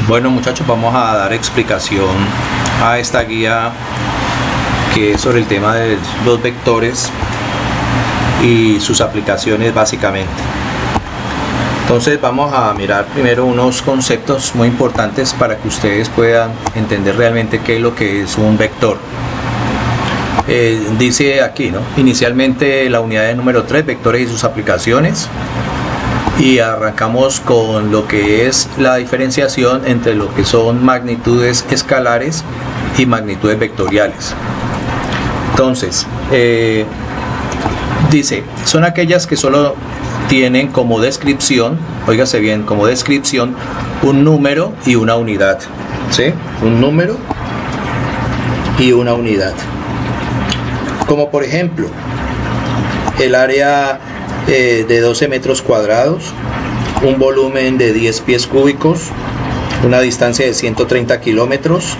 Bueno, muchachos, vamos a dar explicación a esta guía que es sobre el tema de los vectores y sus aplicaciones básicamente. Entonces vamos a mirar primero unos conceptos muy importantes para que ustedes puedan entender realmente qué es lo que es un vector. Dice aquí, ¿no? Inicialmente la unidad de número 3, vectores y sus aplicaciones. Y arrancamos con lo que es la diferenciación entre lo que son magnitudes escalares y magnitudes vectoriales. Entonces, dice, son aquellas que solo tienen como descripción, óigase bien, como descripción, un número y una unidad, ¿sí? Un número y una unidad. Como por ejemplo, el área de 12 metros cuadrados, un volumen de 10 pies cúbicos, una distancia de 130 kilómetros,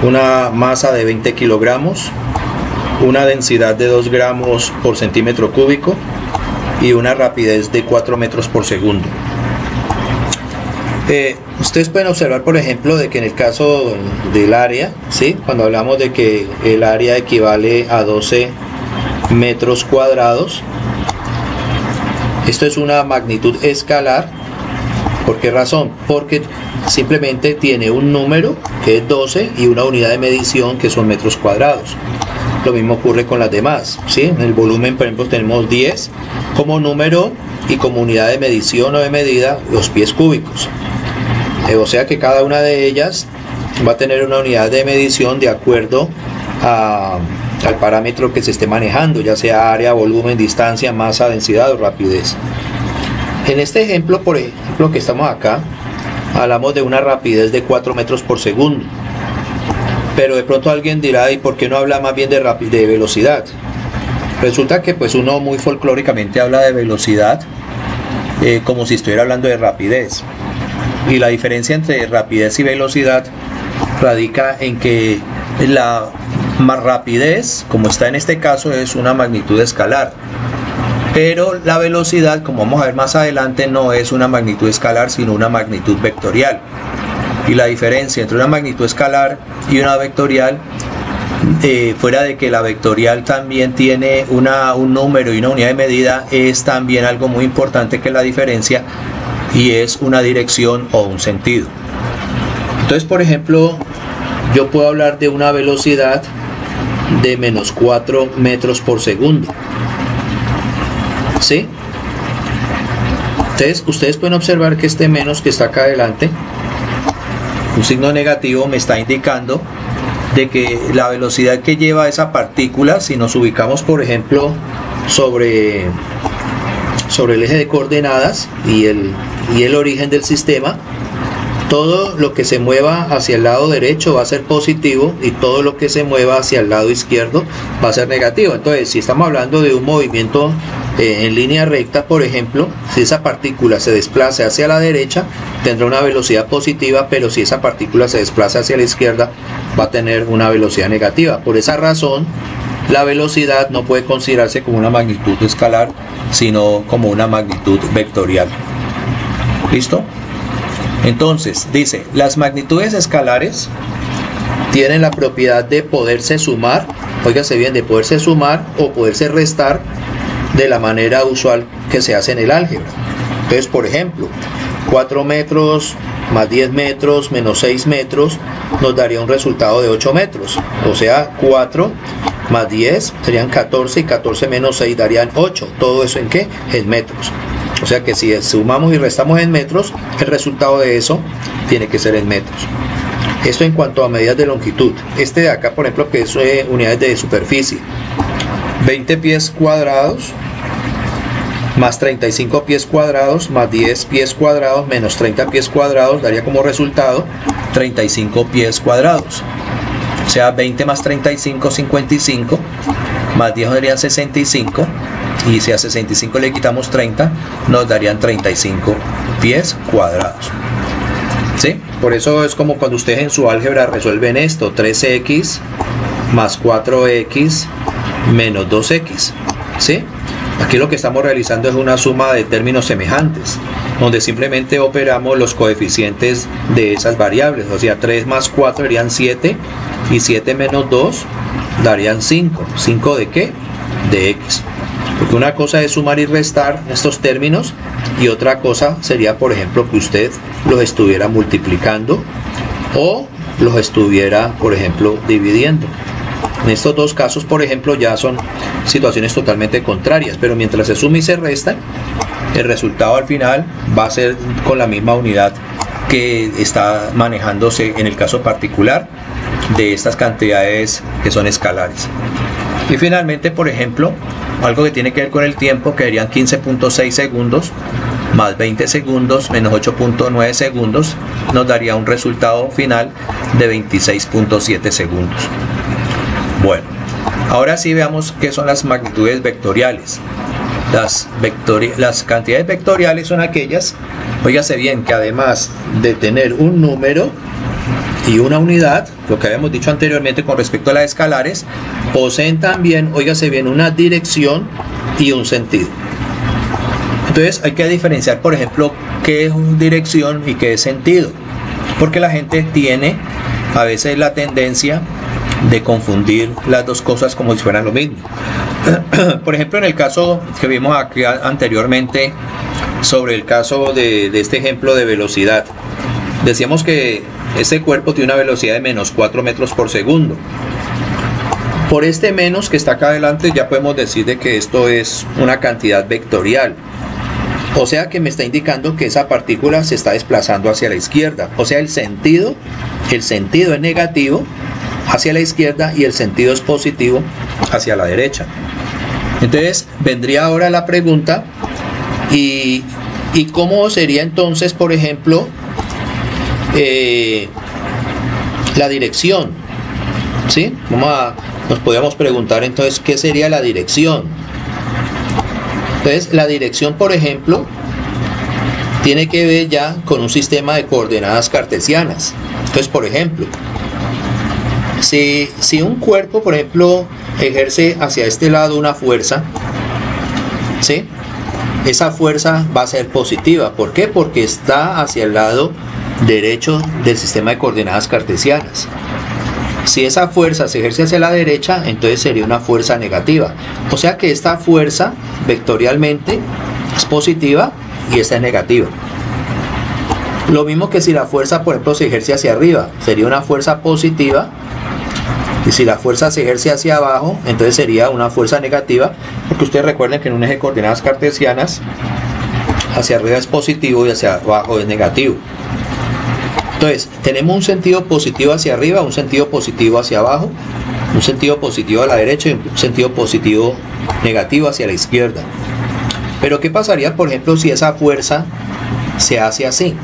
una masa de 20 kilogramos, una densidad de 2 gramos por centímetro cúbico y una rapidez de 4 metros por segundo. Ustedes pueden observar, por ejemplo, de que en el caso del área, ¿sí? Cuando hablamos de que el área equivale a 12 metros cuadrados, esto es una magnitud escalar. ¿Por qué razón? Porque simplemente tiene un número que es 12 y una unidad de medición que son metros cuadrados. Lo mismo ocurre con las demás, ¿sí? En el volumen, por ejemplo, tenemos 10 como número y como unidad de medición o de medida los pies cúbicos. O sea que cada una de ellas va a tener una unidad de medición de acuerdo al parámetro que se esté manejando, ya sea área, volumen, distancia, masa, densidad o rapidez. En este ejemplo, por ejemplo, que estamos acá, hablamos de una rapidez de 4 metros por segundo. Pero de pronto alguien dirá, ¿y por qué no habla más bien de velocidad? Resulta que pues uno muy folclóricamente habla de velocidad como si estuviera hablando de rapidez. Y la diferencia entre rapidez y velocidad radica en que la más rapidez, como está en este caso, es una magnitud escalar, pero la velocidad, como vamos a ver más adelante, no es una magnitud escalar sino una magnitud vectorial. Y la diferencia entre una magnitud escalar y una vectorial, fuera de que la vectorial también tiene un número y una unidad de medida, es también algo muy importante que la diferencia, y es una dirección o un sentido. Entonces, por ejemplo, yo puedo hablar de una velocidad de menos 4 metros por segundo, ¿sí? Entonces ustedes pueden observar que este menos que está acá adelante, un signo negativo, me está indicando de que la velocidad que lleva esa partícula, si nos ubicamos por ejemplo sobre el eje de coordenadas y el origen del sistema, todo lo que se mueva hacia el lado derecho va a ser positivo y todo lo que se mueva hacia el lado izquierdo va a ser negativo. Entonces, si estamos hablando de un movimiento en línea recta, por ejemplo, si esa partícula se desplaza hacia la derecha, tendrá una velocidad positiva, pero si esa partícula se desplaza hacia la izquierda, va a tener una velocidad negativa. Por esa razón, la velocidad no puede considerarse como una magnitud escalar, sino como una magnitud vectorial. ¿Listo? Entonces, dice, las magnitudes escalares tienen la propiedad de poderse sumar, óigase bien, de poderse sumar o poderse restar de la manera usual que se hace en el álgebra. Entonces, por ejemplo, 4 metros más 10 metros menos 6 metros nos daría un resultado de 8 metros. O sea, 4 más 10 serían 14 y 14 menos 6 darían 8. ¿Todo eso en qué? En metros. O sea que si sumamos y restamos en metros, el resultado de eso tiene que ser en metros. Esto en cuanto a medidas de longitud. Este de acá, por ejemplo, que es unidades de superficie. 20 pies cuadrados más 35 pies cuadrados más 10 pies cuadrados menos 30 pies cuadrados daría como resultado 35 pies cuadrados. O sea, 20 más 35, 55, más 10 darían 65, y si a 65 le quitamos 30, nos darían 35 pies cuadrados. ¿Sí? Por eso es como cuando ustedes en su álgebra resuelven esto, 3x más 4x menos 2x, ¿sí? Aquí lo que estamos realizando es una suma de términos semejantes, donde simplemente operamos los coeficientes de esas variables. O sea, 3 más 4 serían 7 y 7 menos 2 darían 5. ¿5 de qué? De x. Porque una cosa es sumar y restar estos términos y otra cosa sería, por ejemplo, que usted los estuviera multiplicando o los estuviera, por ejemplo, dividiendo. En estos dos casos, por ejemplo, ya son situaciones totalmente contrarias, pero mientras se suma y se resta, el resultado al final va a ser con la misma unidad que está manejándose en el caso particular de estas cantidades que son escalares. Y finalmente, por ejemplo, algo que tiene que ver con el tiempo, que serían 15.6 segundos más 20 segundos menos 8.9 segundos, nos daría un resultado final de 26.7 segundos. Bueno, ahora sí veamos qué son las magnitudes vectoriales. Las cantidades vectoriales son aquellas, óigase bien, que además de tener un número y una unidad, lo que habíamos dicho anteriormente con respecto a las escalares, poseen también, óigase bien, una dirección y un sentido. Entonces hay que diferenciar, por ejemplo, qué es dirección y qué es sentido, porque la gente tiene a veces la tendencia de confundir las dos cosas como si fueran lo mismo. Por ejemplo, en el caso que vimos aquí anteriormente, sobre el caso de este ejemplo de velocidad, decíamos que este cuerpo tiene una velocidad de menos 4 metros por segundo. Por este menos que está acá adelante ya podemos decir de que esto es una cantidad vectorial. O sea que me está indicando que esa partícula se está desplazando hacia la izquierda. O sea, el sentido es negativo hacia la izquierda y el sentido es positivo hacia la derecha. Entonces vendría ahora la pregunta, ¿y cómo sería entonces, por ejemplo, la dirección? ¿Sí? Nos podríamos preguntar entonces qué sería la dirección. Entonces la dirección, por ejemplo, tiene que ver ya con un sistema de coordenadas cartesianas. Entonces, por ejemplo, si un cuerpo, por ejemplo, ejerce hacia este lado una fuerza, ¿sí? Esa fuerza va a ser positiva. ¿Por qué? Porque está hacia el lado derecho del sistema de coordenadas cartesianas. Si esa fuerza se ejerce hacia la derecha, entonces sería una fuerza negativa. O sea que esta fuerza vectorialmente es positiva y esta es negativa. Lo mismo que si la fuerza, por ejemplo, se ejerce hacia arriba, sería una fuerza positiva. Y si la fuerza se ejerce hacia abajo, entonces sería una fuerza negativa, porque ustedes recuerden que en un eje de coordenadas cartesianas, hacia arriba es positivo y hacia abajo es negativo. Entonces, tenemos un sentido positivo hacia arriba, un sentido positivo hacia abajo, un sentido positivo a la derecha y un sentido positivo negativo hacia la izquierda. Pero ¿qué pasaría, por ejemplo, si esa fuerza se hace así?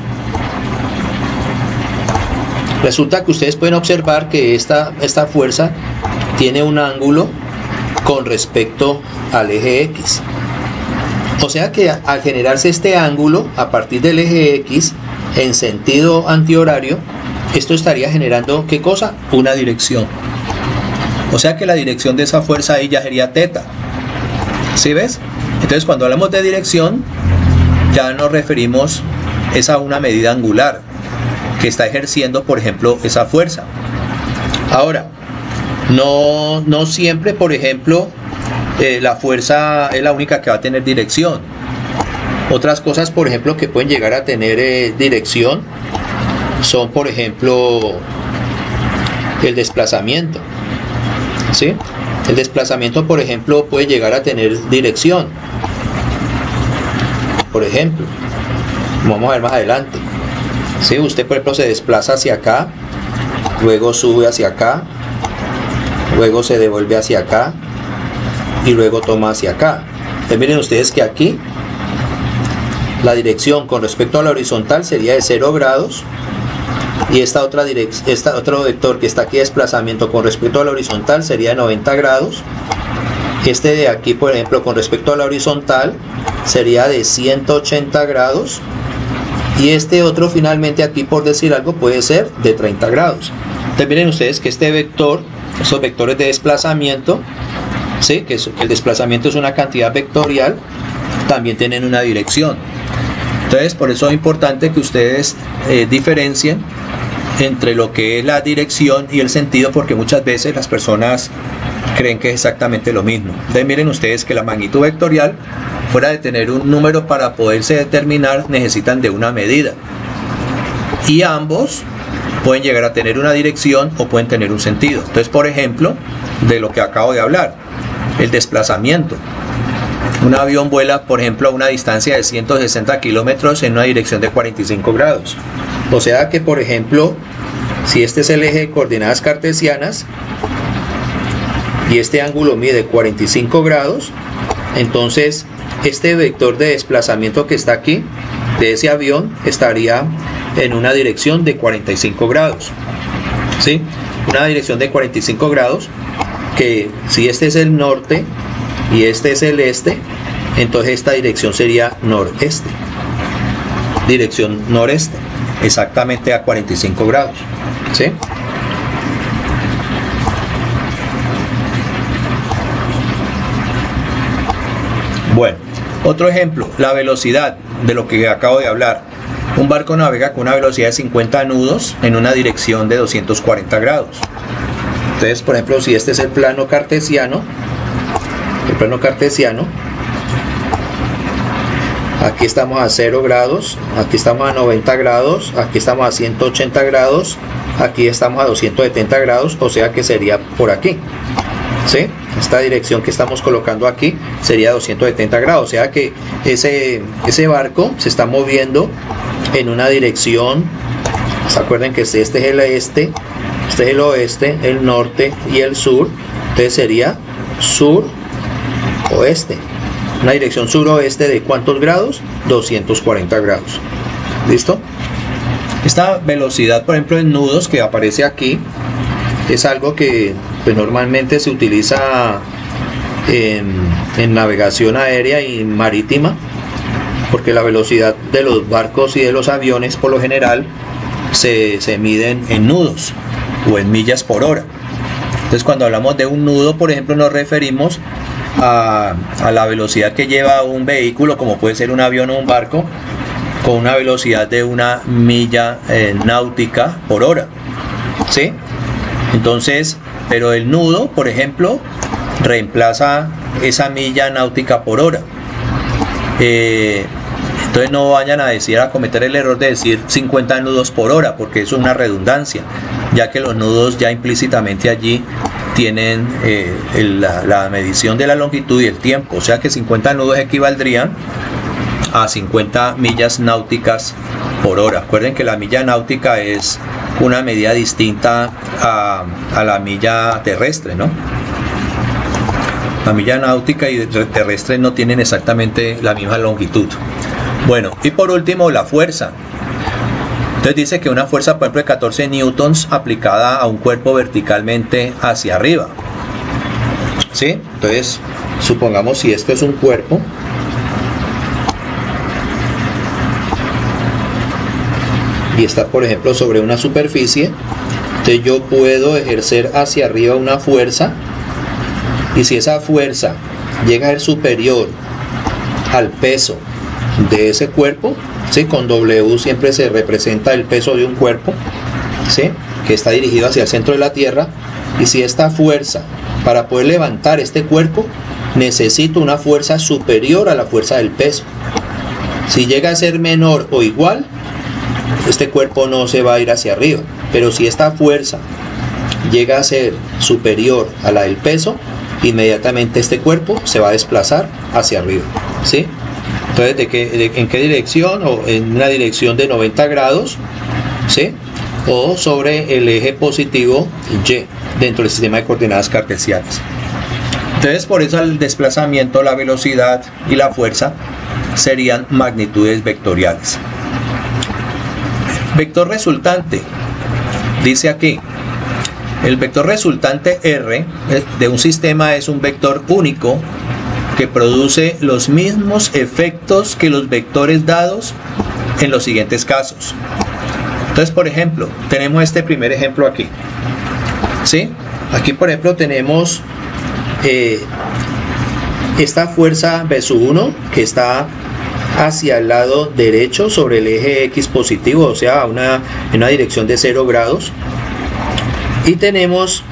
Resulta que ustedes pueden observar que esta fuerza tiene un ángulo con respecto al eje X. O sea que al generarse este ángulo a partir del eje X en sentido antihorario, esto estaría generando, ¿qué cosa? Una dirección. O sea que la dirección de esa fuerza ahí ya sería teta. ¿Sí ves? Entonces cuando hablamos de dirección, ya nos referimos es a una medida angular que está ejerciendo, por ejemplo, esa fuerza. Ahora, no siempre, por ejemplo, la fuerza es la única que va a tener dirección. Otras cosas, por ejemplo, que pueden llegar a tener dirección son, por ejemplo, el desplazamiento. ¿Sí? El desplazamiento, por ejemplo, puede llegar a tener dirección. Por ejemplo, vamos a ver más adelante. ¿Sí? Usted, por ejemplo, se desplaza hacia acá, luego sube hacia acá, luego se devuelve hacia acá y luego toma hacia acá. Entonces, miren ustedes que aquí la dirección con respecto a la horizontal sería de 0 grados y otro vector que está aquí de desplazamiento con respecto a la horizontal sería de 90 grados. Este de aquí, por ejemplo, con respecto a la horizontal sería de 180 grados y este otro finalmente aquí, por decir algo, puede ser de 30 grados. Entonces miren ustedes que este vector, esos vectores de desplazamiento, ¿sí? Que el desplazamiento es una cantidad vectorial, también tienen una dirección. Entonces, por eso es importante que ustedes diferencien entre lo que es la dirección y el sentido, porque muchas veces las personas creen que es exactamente lo mismo. Entonces miren ustedes que la magnitud vectorial, fuera de tener un número para poderse determinar, necesitan de una medida, y ambos pueden llegar a tener una dirección o pueden tener un sentido. Entonces, por ejemplo, de lo que acabo de hablar, el desplazamiento. Un avión vuela, por ejemplo, a una distancia de 160 kilómetros en una dirección de 45 grados. O sea que, por ejemplo, si este es el eje de coordenadas cartesianas y este ángulo mide 45 grados, entonces este vector de desplazamiento que está aquí, de ese avión, estaría en una dirección de 45 grados. ¿Sí? Una dirección de 45 grados, que si este es el norte y este es el este, entonces esta dirección sería noreste. Dirección noreste, exactamente a 45 grados. ¿Sí? Bueno, otro ejemplo, la velocidad de lo que acabo de hablar. Un barco navega con una velocidad de 50 nudos en una dirección de 240 grados. Entonces, por ejemplo, si este es el plano cartesiano, aquí estamos a 0 grados, aquí estamos a 90 grados, aquí estamos a 180 grados, aquí estamos a 270 grados, o sea que sería por aquí. ¿Sí? Esta dirección que estamos colocando aquí sería 270 grados, o sea que ese barco se está moviendo en una dirección. ¿Se acuerdan que este es el este, este es el oeste, el norte y el sur? Entonces sería sur-oeste. Una dirección suroeste de ¿cuántos grados? 240 grados. ¿Listo? Esta velocidad, por ejemplo, en nudos que aparece aquí, es algo que pues, normalmente se utiliza en navegación aérea y marítima, porque la velocidad de los barcos y de los aviones por lo general se miden en nudos o en millas por hora. Entonces, cuando hablamos de un nudo, por ejemplo, nos referimos a la velocidad que lleva un vehículo, como puede ser un avión o un barco, con una velocidad de una milla náutica por hora. ¿Sí? Entonces, pero el nudo, por ejemplo, reemplaza esa milla náutica por hora. Entonces no vayan a cometer el error de decir 50 nudos por hora, porque eso es una redundancia, ya que los nudos ya implícitamente allí tienen la medición de la longitud y el tiempo, o sea que 50 nudos equivaldrían a 50 millas náuticas por hora. Acuerden que la milla náutica es una medida distinta a la milla terrestre, ¿no? La milla náutica y terrestre no tienen exactamente la misma longitud. Bueno, y por último, la fuerza. Entonces dice que una fuerza, por ejemplo, de 14 newtons aplicada a un cuerpo verticalmente hacia arriba. ¿Sí? Entonces, supongamos si esto es un cuerpo, y está, por ejemplo, sobre una superficie, entonces yo puedo ejercer hacia arriba una fuerza, y si esa fuerza llega a ser superior al peso de ese cuerpo, ¿sí? Con W siempre se representa el peso de un cuerpo, ¿sí? Que está dirigido hacia el centro de la Tierra, y si esta fuerza, para poder levantar este cuerpo, necesito una fuerza superior a la fuerza del peso. Si llega a ser menor o igual, este cuerpo no se va a ir hacia arriba, pero si esta fuerza llega a ser superior a la del peso, inmediatamente este cuerpo se va a desplazar hacia arriba, ¿sí? Entonces, ¿en qué dirección? O en una dirección de 90 grados, ¿sí? O sobre el eje positivo Y dentro del sistema de coordenadas cartesianas. Entonces, por eso el desplazamiento, la velocidad y la fuerza serían magnitudes vectoriales. Vector resultante, dice aquí, el vector resultante R de un sistema es un vector único que produce los mismos efectos que los vectores dados en los siguientes casos. Entonces, por ejemplo, tenemos este primer ejemplo aquí, ¿sí? Aquí, por ejemplo, tenemos esta fuerza B sub 1 que está hacia el lado derecho sobre el eje X positivo, o sea, en una dirección de 0 grados. Y tenemos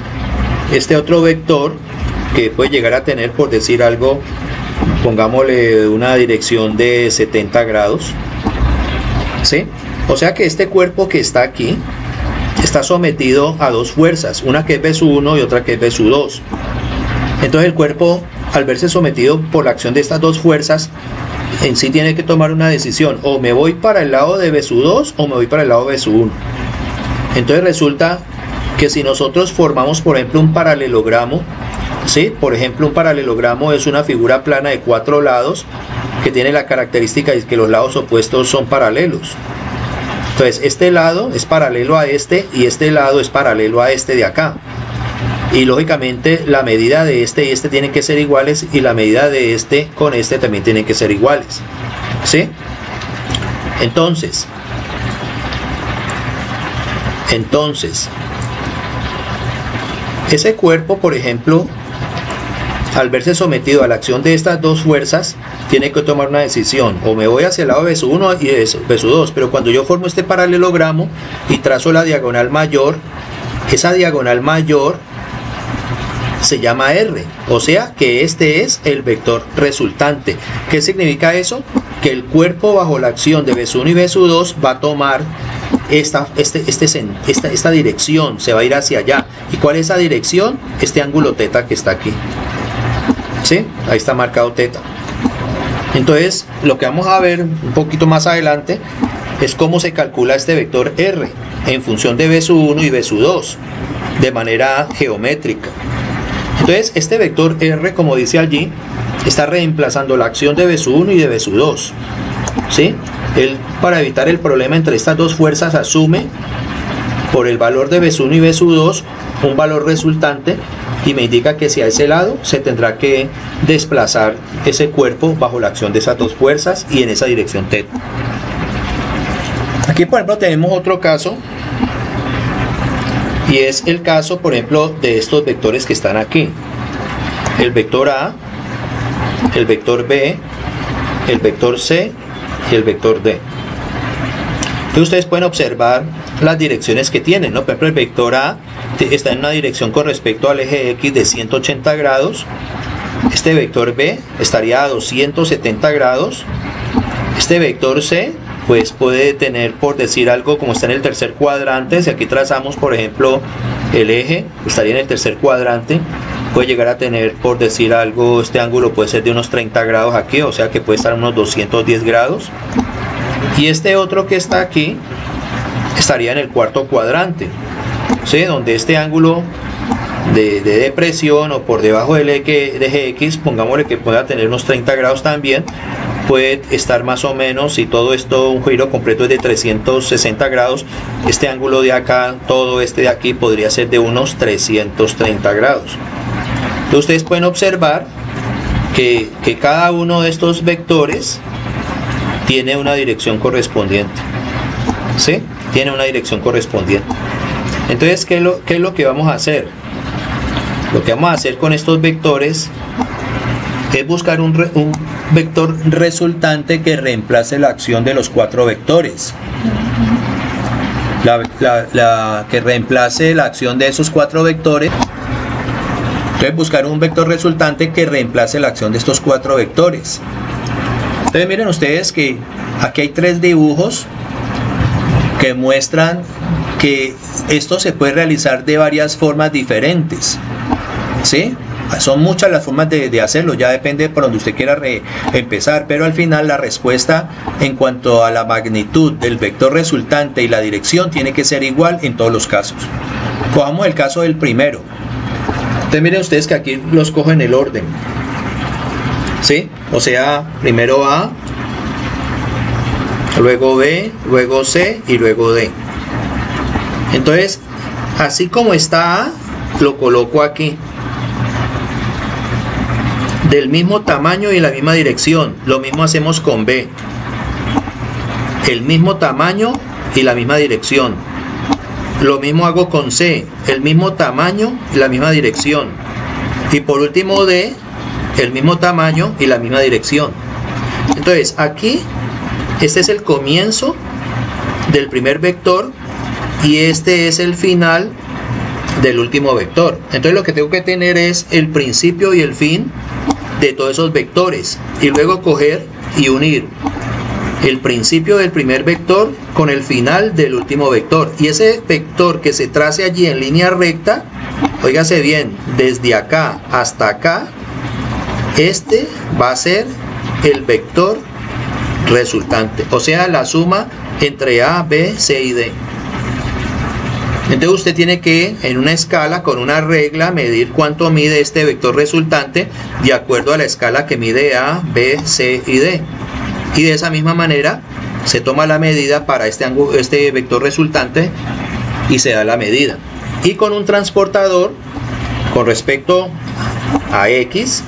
este otro vector que puede llegar a tener, por decir algo, pongámosle una dirección de 70 grados, ¿sí? O sea que este cuerpo que está aquí está sometido a dos fuerzas, una que es B sub 1 y otra que es B sub 2. Entonces el cuerpo, al verse sometido por la acción de estas dos fuerzas, en sí tiene que tomar una decisión: o me voy para el lado de B sub 2 o me voy para el lado de B sub 1. Entonces resulta que si nosotros formamos, por ejemplo, un paralelogramo, ¿sí? Por ejemplo, un paralelogramo es una figura plana de 4 lados que tiene la característica de que los lados opuestos son paralelos. Entonces este lado es paralelo a este y este lado es paralelo a este de acá. Y lógicamente la medida de este y este tienen que ser iguales, y la medida de este con este también tienen que ser iguales, ¿sí? Entonces ese cuerpo, por ejemplo, al verse sometido a la acción de estas dos fuerzas, tiene que tomar una decisión: o me voy hacia el lado de B sub 1 y de B sub 2. Pero cuando yo formo este paralelogramo y trazo la diagonal mayor, esa diagonal mayor se llama R, o sea que este es el vector resultante. ¿Qué significa eso? Que el cuerpo bajo la acción de B sub 1 y B sub 2 va a tomar esta dirección, se va a ir hacia allá. ¿Y cuál es esa dirección? Este ángulo θ que está aquí, ¿sí? Ahí está marcado θ. Entonces lo que vamos a ver un poquito más adelante es cómo se calcula este vector R en función de B sub 1 y B sub 2 de manera geométrica. Entonces este vector R, como dice allí, está reemplazando la acción de B sub 1 y de B sub 2, ¿sí? Él, para evitar el problema entre estas dos fuerzas, asume por el valor de B sub 1 y B sub 2 un valor resultante, y me indica que si a ese lado se tendrá que desplazar ese cuerpo bajo la acción de esas dos fuerzas y en esa dirección θ. Aquí, por ejemplo, tenemos otro caso, y es el caso, por ejemplo, de estos vectores que están aquí: el vector A, el vector B, el vector C y el vector D. Entonces ustedes pueden observar las direcciones que tienen, ¿no? Por ejemplo, el vector A está en una dirección con respecto al eje X de 180 grados. Este vector B estaría a 270 grados. Este vector C pues puede tener, por decir algo, como está en el tercer cuadrante, si aquí trazamos, por ejemplo, el eje, estaría en el tercer cuadrante, puede llegar a tener, por decir algo, este ángulo puede ser de unos 30 grados aquí, o sea que puede estar a unos 210 grados. Y este otro que está aquí estaría en el cuarto cuadrante, ¿sí? Donde este ángulo de depresión, o por debajo del eje X, pongámosle que pueda tener unos 30 grados también, puede estar más o menos, si todo esto, un giro completo es de 360 grados, este ángulo de acá, todo este de aquí, podría ser de unos 330 grados. Entonces ustedes pueden observar que cada uno de estos vectores tiene una dirección correspondiente, ¿sí? Tiene una dirección correspondiente. Entonces, ¿qué es lo que vamos a hacer? Lo que vamos a hacer con estos vectores es buscar un vector resultante que reemplace la acción de los cuatro vectores. Que reemplace la acción de esos cuatro vectores. Entonces buscar un vector resultante que reemplace la acción de estos cuatro vectores. Entonces miren ustedes que aquí hay tres dibujos que muestran que esto se puede realizar de varias formas diferentes, ¿sí? Son muchas las formas de hacerlo, ya depende por donde usted quiera empezar, pero al final la respuesta en cuanto a la magnitud del vector resultante y la dirección tiene que ser igual en todos los casos. Cojamos el caso del primero. Entonces miren ustedes que aquí los cojo en el orden, ¿sí? O sea, primero A, luego B, luego C y luego D. Entonces, así como está A, lo coloco aquí, del mismo tamaño y la misma dirección. Lo mismo hacemos con B, el mismo tamaño y la misma dirección. Lo mismo hago con C, el mismo tamaño y la misma dirección. Y por último D, el mismo tamaño y la misma dirección. Entonces aquí, este es el comienzo del primer vector y este es el final del último vector. Entonces lo que tengo que tener es el principio y el fin de todos esos vectores y luego coger y unir el principio del primer vector con el final del último vector, y ese vector que se trace allí en línea recta, óigase bien, desde acá hasta acá, este va a ser el vector resultante, o sea, la suma entre A, B, C y D. Entonces usted tiene que, en una escala con una regla, medir cuánto mide este vector resultante de acuerdo a la escala que mide A, B, C y D. Y de esa misma manera se toma la medida para este vector resultante y se da la medida. Y con un transportador, con respecto a X,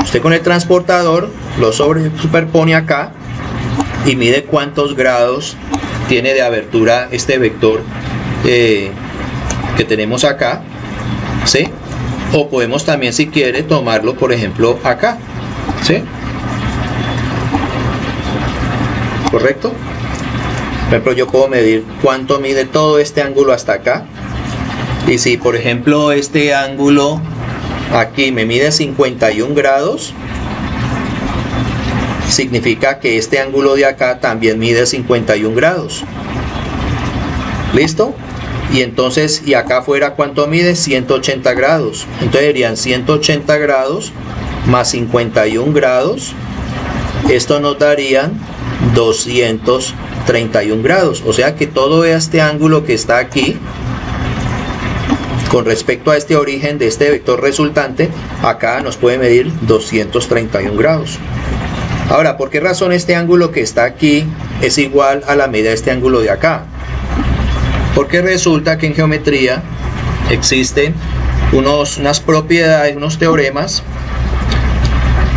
usted con el transportador lo superpone acá y mide cuántos grados tiene de abertura este vector que tenemos acá, ¿sí? O podemos también, si quiere, tomarlo, por ejemplo, acá, ¿sí? ¿Correcto? Por ejemplo, yo puedo medir cuánto mide todo este ángulo hasta acá. Y si, por ejemplo, este ángulo aquí me mide 51 grados, significa que este ángulo de acá también mide 51 grados. ¿Listo? Y entonces, y acá afuera, ¿cuánto mide? 180 grados. Entonces serían 180 grados más 51 grados. Esto nos darían 231 grados. O sea que todo este ángulo que está aquí, con respecto a este origen de este vector resultante, acá nos puede medir 231 grados. Ahora, ¿por qué razón este ángulo que está aquí es igual a la medida de este ángulo de acá? Porque resulta que en geometría existen unas propiedades, unos teoremas,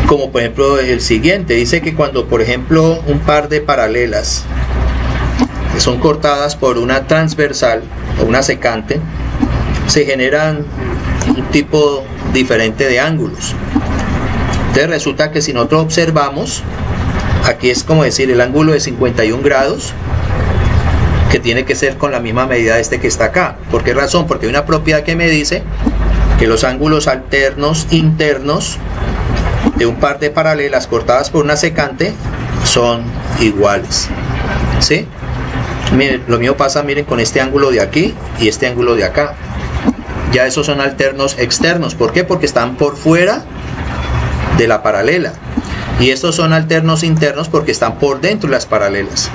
como por ejemplo el siguiente. Dice que cuando, por ejemplo, un par de paralelas que son cortadas por una transversal o una secante, se generan un tipo diferente de ángulos. Entonces resulta que si nosotros observamos, aquí es como decir el ángulo de 51 grados, que tiene que ser con la misma medida de este que está acá. ¿Por qué razón? Porque hay una propiedad que me dice que los ángulos alternos internos de un par de paralelas cortadas por una secante son iguales, ¿sí? Miren, lo mismo pasa, miren, con este ángulo de aquí y este ángulo de acá. Ya esos son alternos externos. ¿Por qué? Porque están por fuera de la paralela. Y estos son alternos internos porque están por dentro de las paralelas.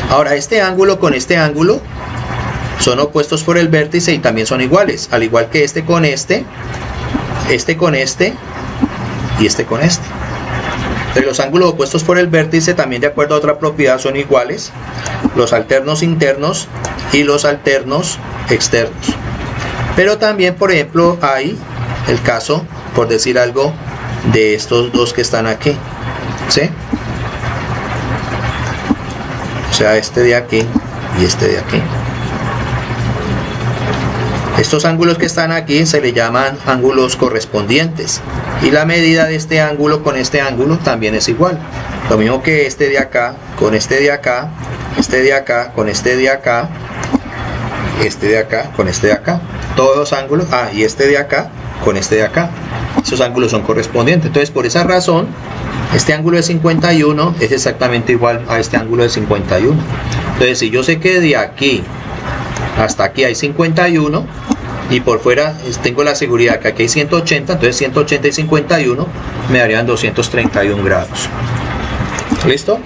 Ahora, este ángulo con este ángulo son opuestos por el vértice y también son iguales, al igual que este con este con este y este con este. Entonces, los ángulos opuestos por el vértice también, de acuerdo a otra propiedad, son iguales, los alternos internos y los alternos externos. Pero también, por ejemplo, hay el caso, por decir algo, de estos dos que están aquí, ¿sí? O sea, este de aquí y este de aquí. Estos ángulos que están aquí se le llaman ángulos correspondientes. Y la medida de este ángulo con este ángulo también es igual. Lo mismo que este de acá con este de acá, este de acá con este de acá, este de acá con este de acá. Todos los ángulos, y este de acá con este de acá. Esos ángulos son correspondientes. Entonces, por esa razón, este ángulo de 51 es exactamente igual a este ángulo de 51. Entonces, si yo sé que de aquí hasta aquí hay 51 y por fuera tengo la seguridad que aquí hay 180, entonces 180 y 51 me darían 231 grados. ¿Listo?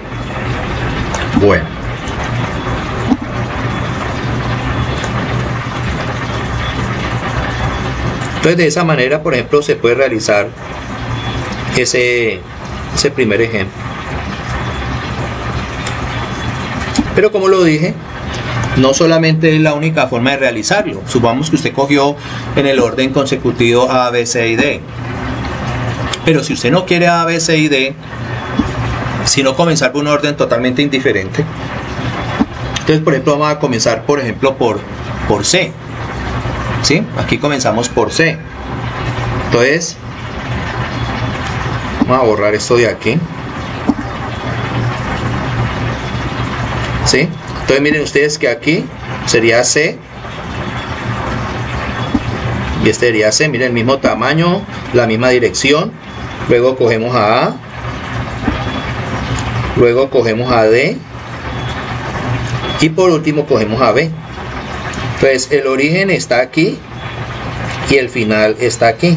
Bueno. Entonces, de esa manera, por ejemplo, se puede realizar ese primer ejemplo. Pero como lo dije, no solamente es la única forma de realizarlo. Supongamos que usted cogió en el orden consecutivo A, B, C y D. Pero si usted no quiere A, B, C y D, sino comenzar por un orden totalmente indiferente, entonces, por ejemplo, vamos a comenzar, por ejemplo, por C. ¿Sí? Aquí comenzamos por C. Entonces, vamos a borrar esto de aquí. ¿Sí? Entonces miren ustedes que aquí sería C y este sería C, miren el mismo tamaño, la misma dirección. Luego cogemos a A, luego cogemos a D y por último cogemos a B. Entonces el origen está aquí y el final está aquí.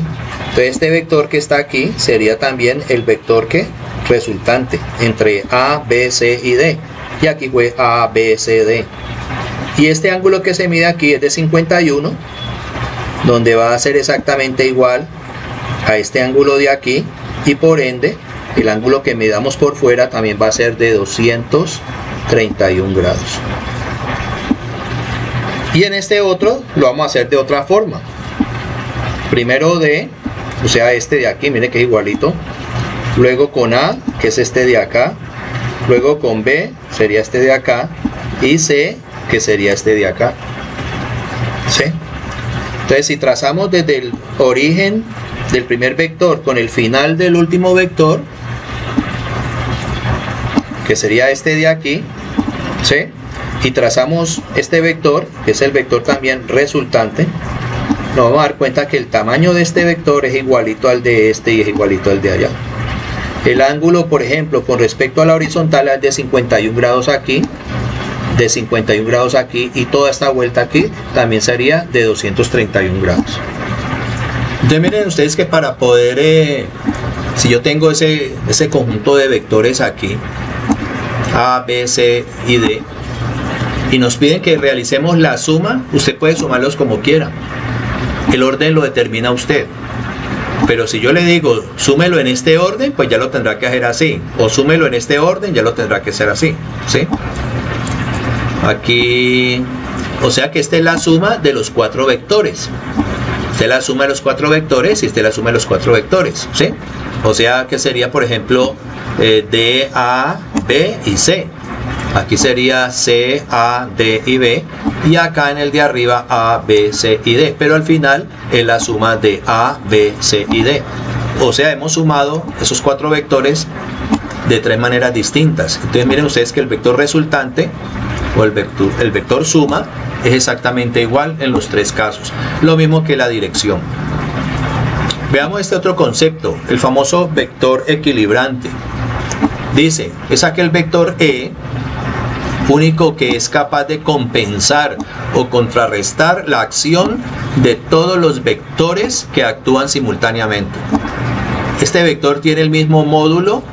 Entonces este vector que está aquí sería también el vector que resultante entre A, B, C y D. Y aquí fue A, B, C, D. Y este ángulo que se mide aquí es de 51, donde va a ser exactamente igual a este ángulo de aquí. Y por ende, el ángulo que midamos por fuera también va a ser de 231 grados. Y en este otro lo vamos a hacer de otra forma. Primero D, o sea este de aquí, miren que es igualito. Luego con A, que es este de acá. Luego con B, sería este de acá. Y C, que sería este de acá. ¿Sí? Entonces si trazamos desde el origen del primer vector con el final del último vector, que sería este de aquí, ¿sí? Y trazamos este vector, que es el vector también resultante, nos vamos a dar cuenta que el tamaño de este vector es igualito al de este y es igualito al de allá. El ángulo, por ejemplo, con respecto a la horizontal es de 51 grados aquí, de 51 grados aquí, y toda esta vuelta aquí también sería de 231 grados. Entonces miren ustedes que para poder, si yo tengo ese conjunto de vectores aquí, A, B, C y D, y nos piden que realicemos la suma, usted puede sumarlos como quiera. El orden lo determina usted. Pero si yo le digo, súmelo en este orden, pues ya lo tendrá que hacer así. O súmelo en este orden, ya lo tendrá que hacer así. ¿Sí? Aquí, o sea que esta es la suma de los 4 vectores. Esta es la suma de los 4 vectores y esta es la suma de los 4 vectores. ¿Sí? O sea que sería, por ejemplo, D, A, B y C. Aquí sería C, A, D y B. Y acá en el de arriba A, B, C y D. Pero al final es la suma de A, B, C y D. O sea, hemos sumado esos 4 vectores de 3 maneras distintas. Entonces miren ustedes que el vector resultante o el vector suma es exactamente igual en los 3 casos. Lo mismo que la dirección. Veamos este otro concepto, el famoso vector equilibrante. Dice, es aquel vector E único que es capaz de compensar o contrarrestar la acción de todos los vectores que actúan simultáneamente. Este vector tiene el mismo módulo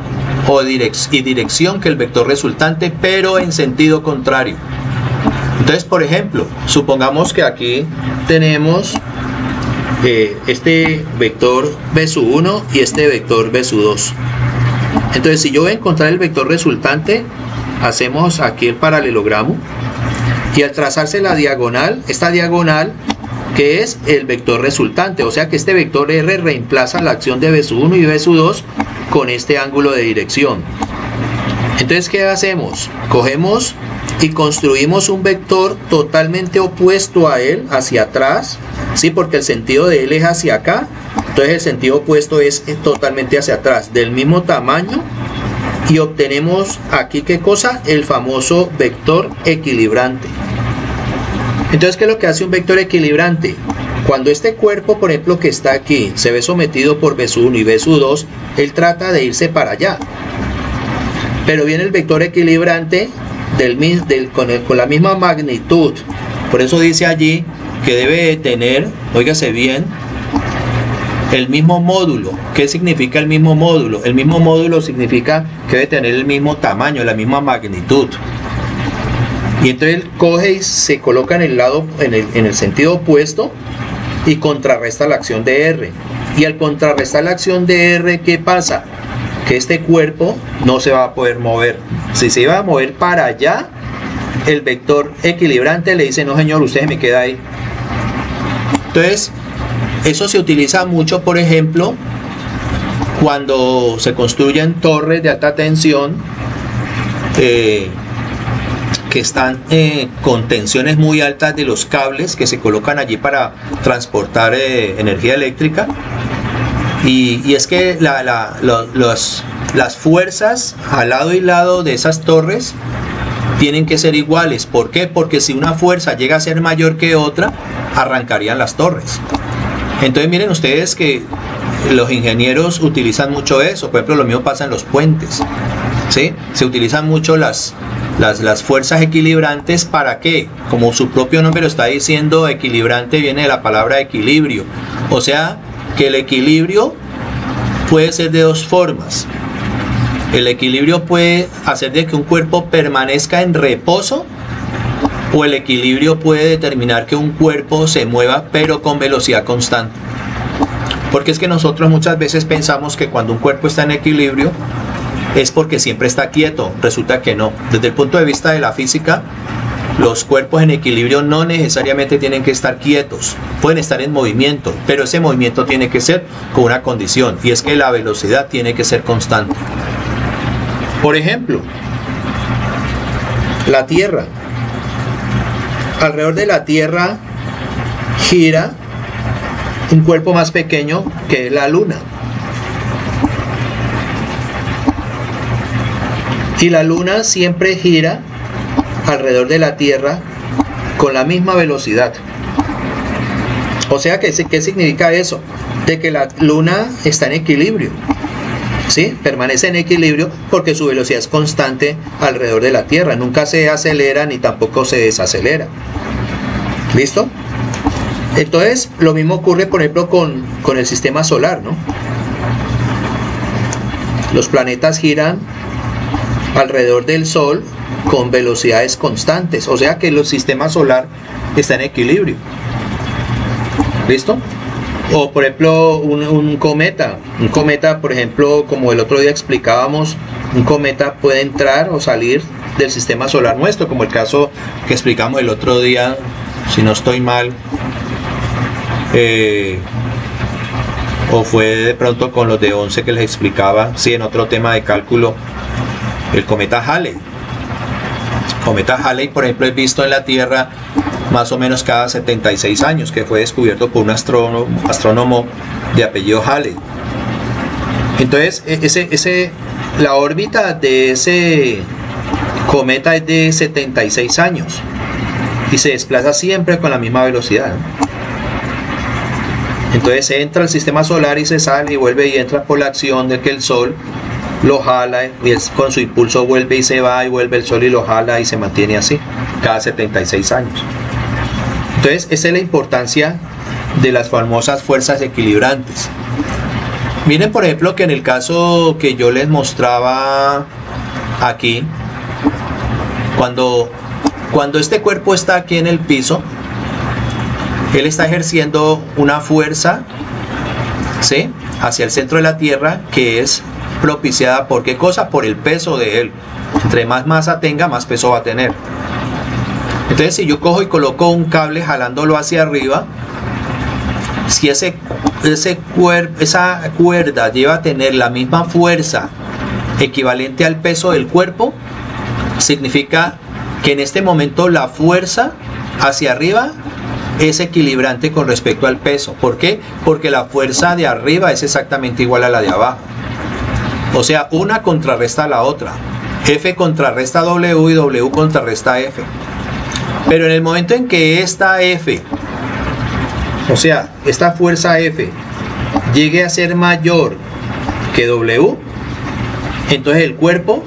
y dirección que el vector resultante, pero en sentido contrario. Entonces, por ejemplo, supongamos que aquí tenemos este vector B1 y este vector B2. Entonces, si yo voy a encontrar el vector resultante, hacemos aquí el paralelogramo y al trazarse la diagonal, esta diagonal que es el vector resultante, o sea que este vector R reemplaza la acción de B1 y B2 con este ángulo de dirección. Entonces, ¿qué hacemos? Cogemos y construimos un vector totalmente opuesto a él, hacia atrás, ¿sí? Porque el sentido de él es hacia acá, entonces el sentido opuesto es totalmente hacia atrás, del mismo tamaño. Y obtenemos aquí, ¿qué cosa? El famoso vector equilibrante. Entonces, ¿qué es lo que hace un vector equilibrante? Cuando este cuerpo, por ejemplo, que está aquí, se ve sometido por B1 y B2, él trata de irse para allá. Pero viene el vector equilibrante con la misma magnitud. Por eso dice allí que debe tener, óigase bien, el mismo módulo. ¿Qué significa el mismo módulo? El mismo módulo significa que debe tener el mismo tamaño, la misma magnitud. Y entonces él coge y se coloca en el sentido opuesto y contrarresta la acción de R. Y al contrarrestar la acción de R, ¿qué pasa? Que este cuerpo no se va a poder mover. Si se iba a mover para allá, el vector equilibrante le dice, no señor, usted se me queda ahí. Entonces, eso se utiliza mucho, por ejemplo, cuando se construyen torres de alta tensión que están con tensiones muy altas de los cables que se colocan allí para transportar energía eléctrica. Y es que las fuerzas al lado y lado de esas torres tienen que ser iguales. ¿Por qué? Porque si una fuerza llega a ser mayor que otra, arrancarían las torres. Entonces miren ustedes que los ingenieros utilizan mucho eso. Por ejemplo, lo mismo pasa en los puentes, ¿sí? Se utilizan mucho las fuerzas equilibrantes. ¿Para qué? Como su propio nombre lo está diciendo, equilibrante viene de la palabra equilibrio. O sea, que el equilibrio puede ser de dos formas. El equilibrio puede hacer de que un cuerpo permanezca en reposo, o el equilibrio puede determinar que un cuerpo se mueva pero con velocidad constante. Porque es que nosotros muchas veces pensamos que cuando un cuerpo está en equilibrio es porque siempre está quieto. Resulta que no. Desde el punto de vista de la física, los cuerpos en equilibrio no necesariamente tienen que estar quietos, pueden estar en movimiento, pero ese movimiento tiene que ser con una condición, y es que la velocidad tiene que ser constante. Por ejemplo, la Tierra. Alrededor de la Tierra gira un cuerpo más pequeño que es la Luna. Y la Luna siempre gira alrededor de la Tierra con la misma velocidad. O sea, ¿qué significa eso? De que la Luna está en equilibrio, ¿sí? Permanece en equilibrio porque su velocidad es constante alrededor de la Tierra. Nunca se acelera ni tampoco se desacelera. ¿Listo? Entonces, lo mismo ocurre, por ejemplo, con el sistema solar, ¿no? Los planetas giran alrededor del Sol con velocidades constantes, o sea que el sistema solar está en equilibrio. ¿Listo? O por ejemplo un cometa, por ejemplo, como el otro día explicábamos, un cometa puede entrar o salir del sistema solar nuestro, como el caso que explicamos el otro día, si no estoy mal, o fue de pronto con los de 11 que les explicaba, sí, en otro tema de cálculo, el cometa Halley. El cometa Halley, por ejemplo, es visto en la Tierra más o menos cada 76 años, que fue descubierto por un astrónomo de apellido Halley. Entonces, la órbita de ese cometa es de 76 años y se desplaza siempre con la misma velocidad, ¿no? Entonces entra al sistema solar y se sale y vuelve y entra por la acción de que el Sol lo jala y con su impulso vuelve y se va, y vuelve el Sol y lo jala y se mantiene así cada 76 años. Entonces esa es la importancia de las famosas fuerzas equilibrantes. Miren por ejemplo que en el caso que yo les mostraba aquí, cuando este cuerpo está aquí en el piso, él está ejerciendo una fuerza, ¿sí?, hacia el centro de la Tierra, que es propiciada por ¿qué cosa? Por el peso de él. Entre más masa tenga, más peso va a tener. Entonces, si yo cojo y coloco un cable jalándolo hacia arriba, si esa cuerda lleva a tener la misma fuerza equivalente al peso del cuerpo, significa que en este momento la fuerza hacia arriba es equilibrante con respecto al peso. ¿Por qué? Porque la fuerza de arriba es exactamente igual a la de abajo. O sea, una contrarresta a la otra. F contrarresta W y W contrarresta F. Pero en el momento en que esta F, o sea, esta fuerza F, llegue a ser mayor que W, entonces el cuerpo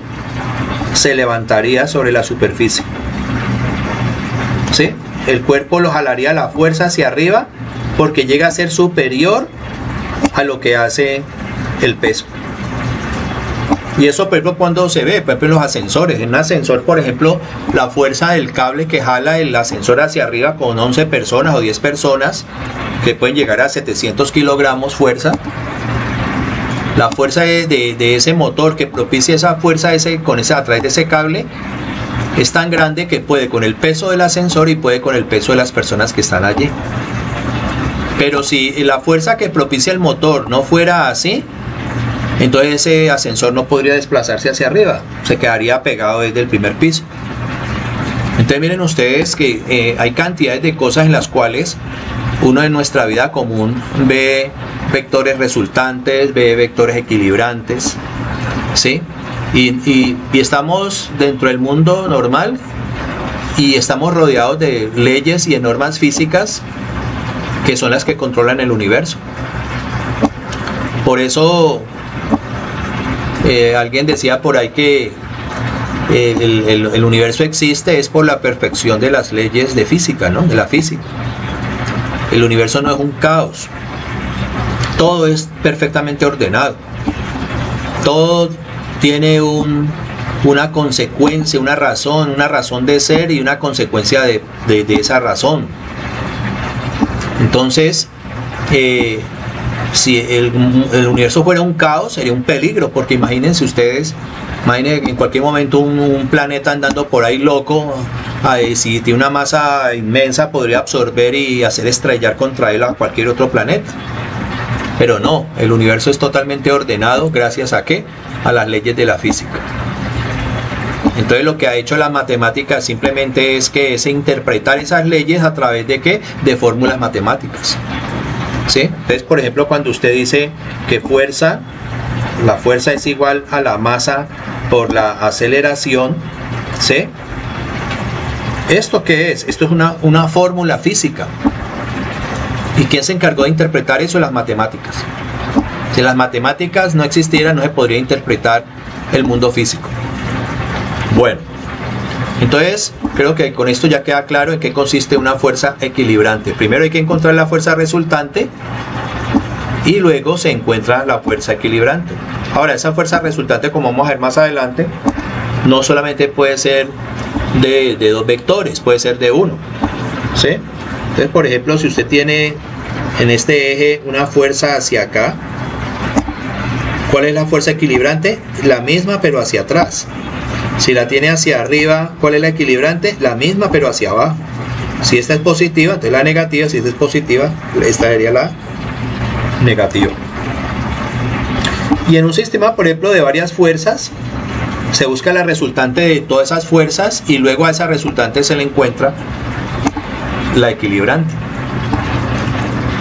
se levantaría sobre la superficie, ¿sí? El cuerpo lo jalaría la fuerza hacia arriba porque llega a ser superior a lo que hace el peso. Y eso, por ejemplo, cuando se ve, por ejemplo, en los ascensores. En un ascensor, por ejemplo, la fuerza del cable que jala el ascensor hacia arriba con 11 personas o 10 personas, que pueden llegar a 700 kilogramos fuerza. La fuerza de ese motor que propicia esa fuerza a través de ese cable es tan grande que puede con el peso del ascensor y puede con el peso de las personas que están allí. Pero si la fuerza que propicia el motor no fuera así, entonces ese ascensor no podría desplazarse hacia arriba, se quedaría pegado desde el primer piso. Entonces miren ustedes que hay cantidades de cosas en las cuales uno en nuestra vida común ve vectores resultantes, ve vectores equilibrantes, ¿sí? Y estamos dentro del mundo normal y estamos rodeados de leyes y de normas físicas que son las que controlan el universo. Por eso alguien decía por ahí que el universo existe es por la perfección de las leyes de física, ¿no? De la física. El universo no es un caos. Todo es perfectamente ordenado. Todo tiene una consecuencia, una razón de ser y una consecuencia de esa razón. Entonces, si el universo fuera un caos, sería un peligro, porque imagínense ustedes, en cualquier momento un planeta andando por ahí loco, si tiene una masa inmensa, podría absorber y hacer estrellar contra él a cualquier otro planeta. Pero no, el universo es totalmente ordenado, ¿gracias a qué? A las leyes de la física. Entonces lo que ha hecho la matemática simplemente es interpretar esas leyes a través de ¿qué? De fórmulas matemáticas, ¿sí? Entonces, por ejemplo, cuando usted dice que la fuerza es igual a la masa por la aceleración, ¿sí? ¿Esto qué es? Esto es una fórmula física. ¿Y quién se encargó de interpretar eso? Las matemáticas. Si las matemáticas no existieran, no se podría interpretar el mundo físico. Bueno, entonces creo que con esto ya queda claro en qué consiste una fuerza equilibrante. Primero hay que encontrar la fuerza resultante y luego se encuentra la fuerza equilibrante. Ahora, esa fuerza resultante, como vamos a ver más adelante, no solamente puede ser de dos vectores, puede ser de uno, ¿sí? Entonces, por ejemplo, si usted tiene en este eje una fuerza hacia acá, ¿cuál es la fuerza equilibrante? La misma pero hacia atrás. Si la tiene hacia arriba, ¿cuál es la equilibrante? La misma pero hacia abajo. Si esta es positiva, entonces la negativa. Si esta es positiva, esta sería la negativa. Y en un sistema, por ejemplo, de varias fuerzas, se busca la resultante de todas esas fuerzas y luego a esa resultante se le encuentra la equilibrante.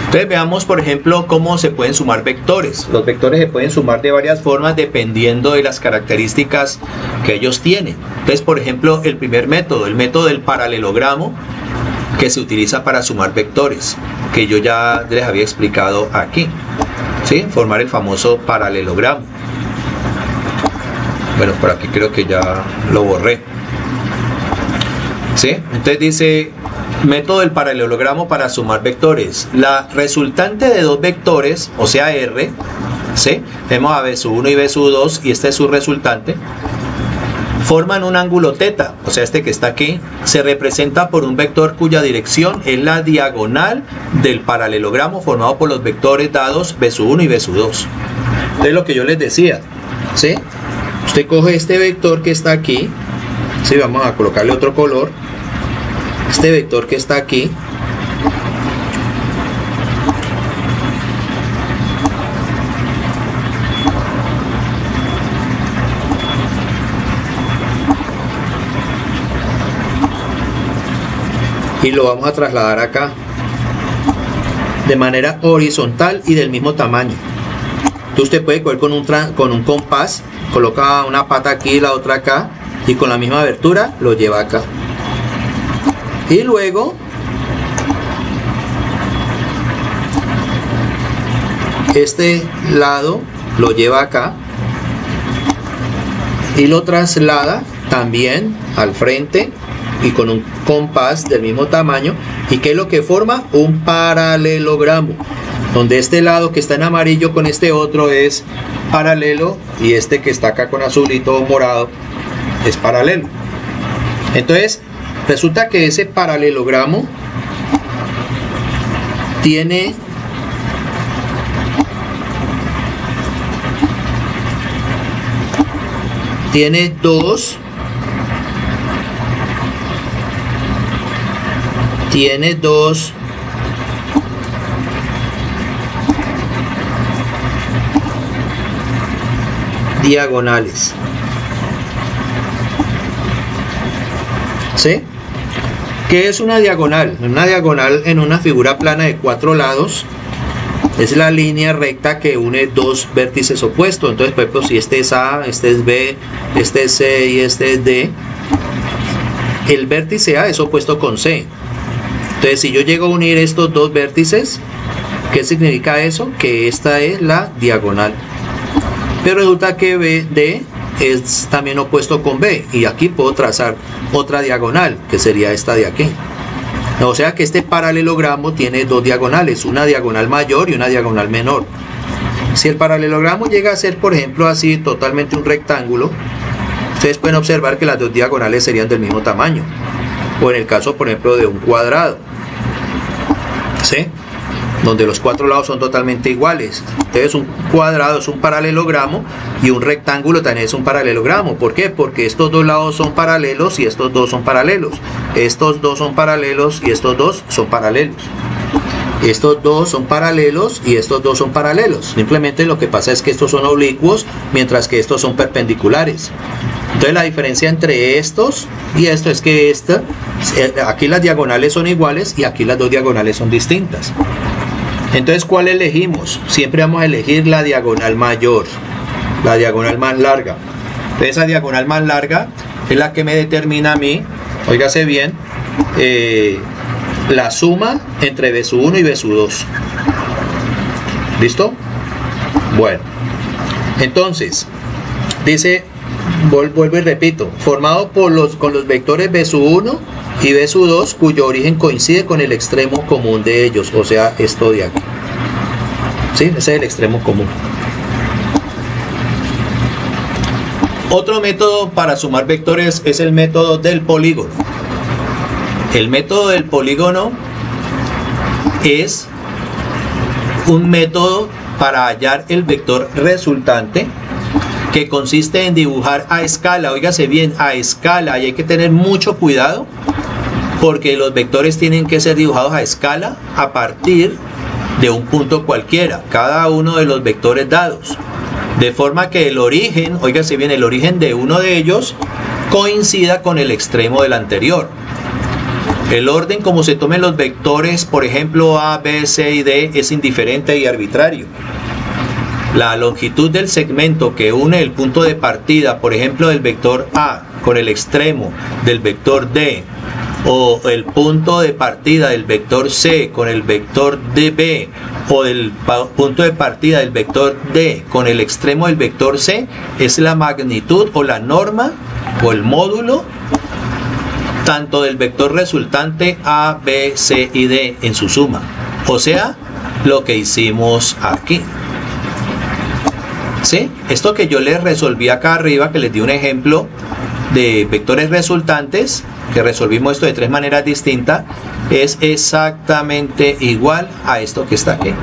Entonces veamos, por ejemplo, cómo se pueden sumar vectores. Los vectores se pueden sumar de varias formas dependiendo de las características que ellos tienen. Entonces, por ejemplo, el primer método, el método del paralelogramo, que se utiliza para sumar vectores, que yo ya les había explicado aquí, ¿sí? Formar el famoso paralelogramo. Bueno, por aquí creo que ya lo borré, ¿sí? Entonces dice: método del paralelogramo para sumar vectores. La resultante de dos vectores, o sea R, ¿sí? Tenemos a B1 y B2 y este es su resultante. Forman un ángulo θ, o sea este que está aquí, se representa por un vector cuya dirección es la diagonal del paralelogramo formado por los vectores dados B1 y B2. Entonces lo que yo les decía, ¿sí? Usted coge este vector que está aquí, ¿sí? Vamos a colocarle otro color. Este vector que está aquí, y lo vamos a trasladar acá de manera horizontal y del mismo tamaño. Entonces usted puede coger con un compás, coloca una pata aquí y la otra acá, y con la misma abertura lo lleva acá. Y luego este lado lo lleva acá y lo traslada también al frente y con un compás del mismo tamaño. ¿Y qué es lo que forma? Un paralelogramo, donde este lado que está en amarillo con este otro es paralelo y este que está acá con azulito morado es paralelo. Entonces resulta que ese paralelogramo tiene dos diagonales, ¿sí? ¿Qué es una diagonal? Una diagonal en una figura plana de 4 lados es la línea recta que une dos vértices opuestos. Entonces, por ejemplo, si este es A, este es B, este es C y este es D, el vértice A es opuesto con C. Entonces, si yo llego a unir estos dos vértices, ¿qué significa eso? Que esta es la diagonal. Pero resulta que BD es también opuesto con B, y aquí puedo trazar otra diagonal, que sería esta de aquí. O sea que este paralelogramo tiene dos diagonales, una diagonal mayor y una diagonal menor. Si el paralelogramo llega a ser, por ejemplo, así totalmente un rectángulo, ustedes pueden observar que las dos diagonales serían del mismo tamaño. O en el caso, por ejemplo, de un cuadrado, ¿sí?, donde los cuatro lados son totalmente iguales. Entonces un cuadrado es un paralelogramo y un rectángulo también es un paralelogramo. ¿Por qué? Porque estos dos lados son paralelos y estos dos son paralelos. Estos dos son paralelos y estos dos son paralelos. Estos dos son paralelos y estos dos son paralelos. Simplemente lo que pasa es que estos son oblicuos, mientras que estos son perpendiculares. Entonces la diferencia entre estos y esto es que aquí las diagonales son iguales y aquí las dos diagonales son distintas. Entonces, ¿cuál elegimos? Siempre vamos a elegir la diagonal mayor, la diagonal más larga. Esa diagonal más larga es la que me determina a mí, óigase bien, la suma entre B sub 1 y B sub 2. ¿Listo? Bueno, entonces, dice, vuelvo y repito, formado con los vectores B sub 1 y B sub 2, cuyo origen coincide con el extremo común de ellos, o sea, esto de aquí. ¿Sí? Ese es el extremo común. Otro método para sumar vectores es el método del polígono. El método del polígono es un método para hallar el vector resultante, que consiste en dibujar a escala, óigase bien, a escala, y hay que tener mucho cuidado porque los vectores tienen que ser dibujados a escala a partir de un punto cualquiera, cada uno de los vectores dados, de forma que el origen, óigase bien, el origen de uno de ellos coincida con el extremo del anterior. El orden como se tomen los vectores, por ejemplo A, B, C y D, es indiferente y arbitrario. La longitud del segmento que une el punto de partida, por ejemplo, del vector A con el extremo del vector D, o el punto de partida del vector C con el vector DB, o del punto de partida del vector D con el extremo del vector C, es la magnitud o la norma o el módulo tanto del vector resultante A, B, C y D en su suma. O sea, lo que hicimos aquí. ¿Sí? Esto que yo les resolví acá arriba, que les di un ejemplo de vectores resultantes, que resolvimos esto de tres maneras distintas, es exactamente igual a esto que está aquí.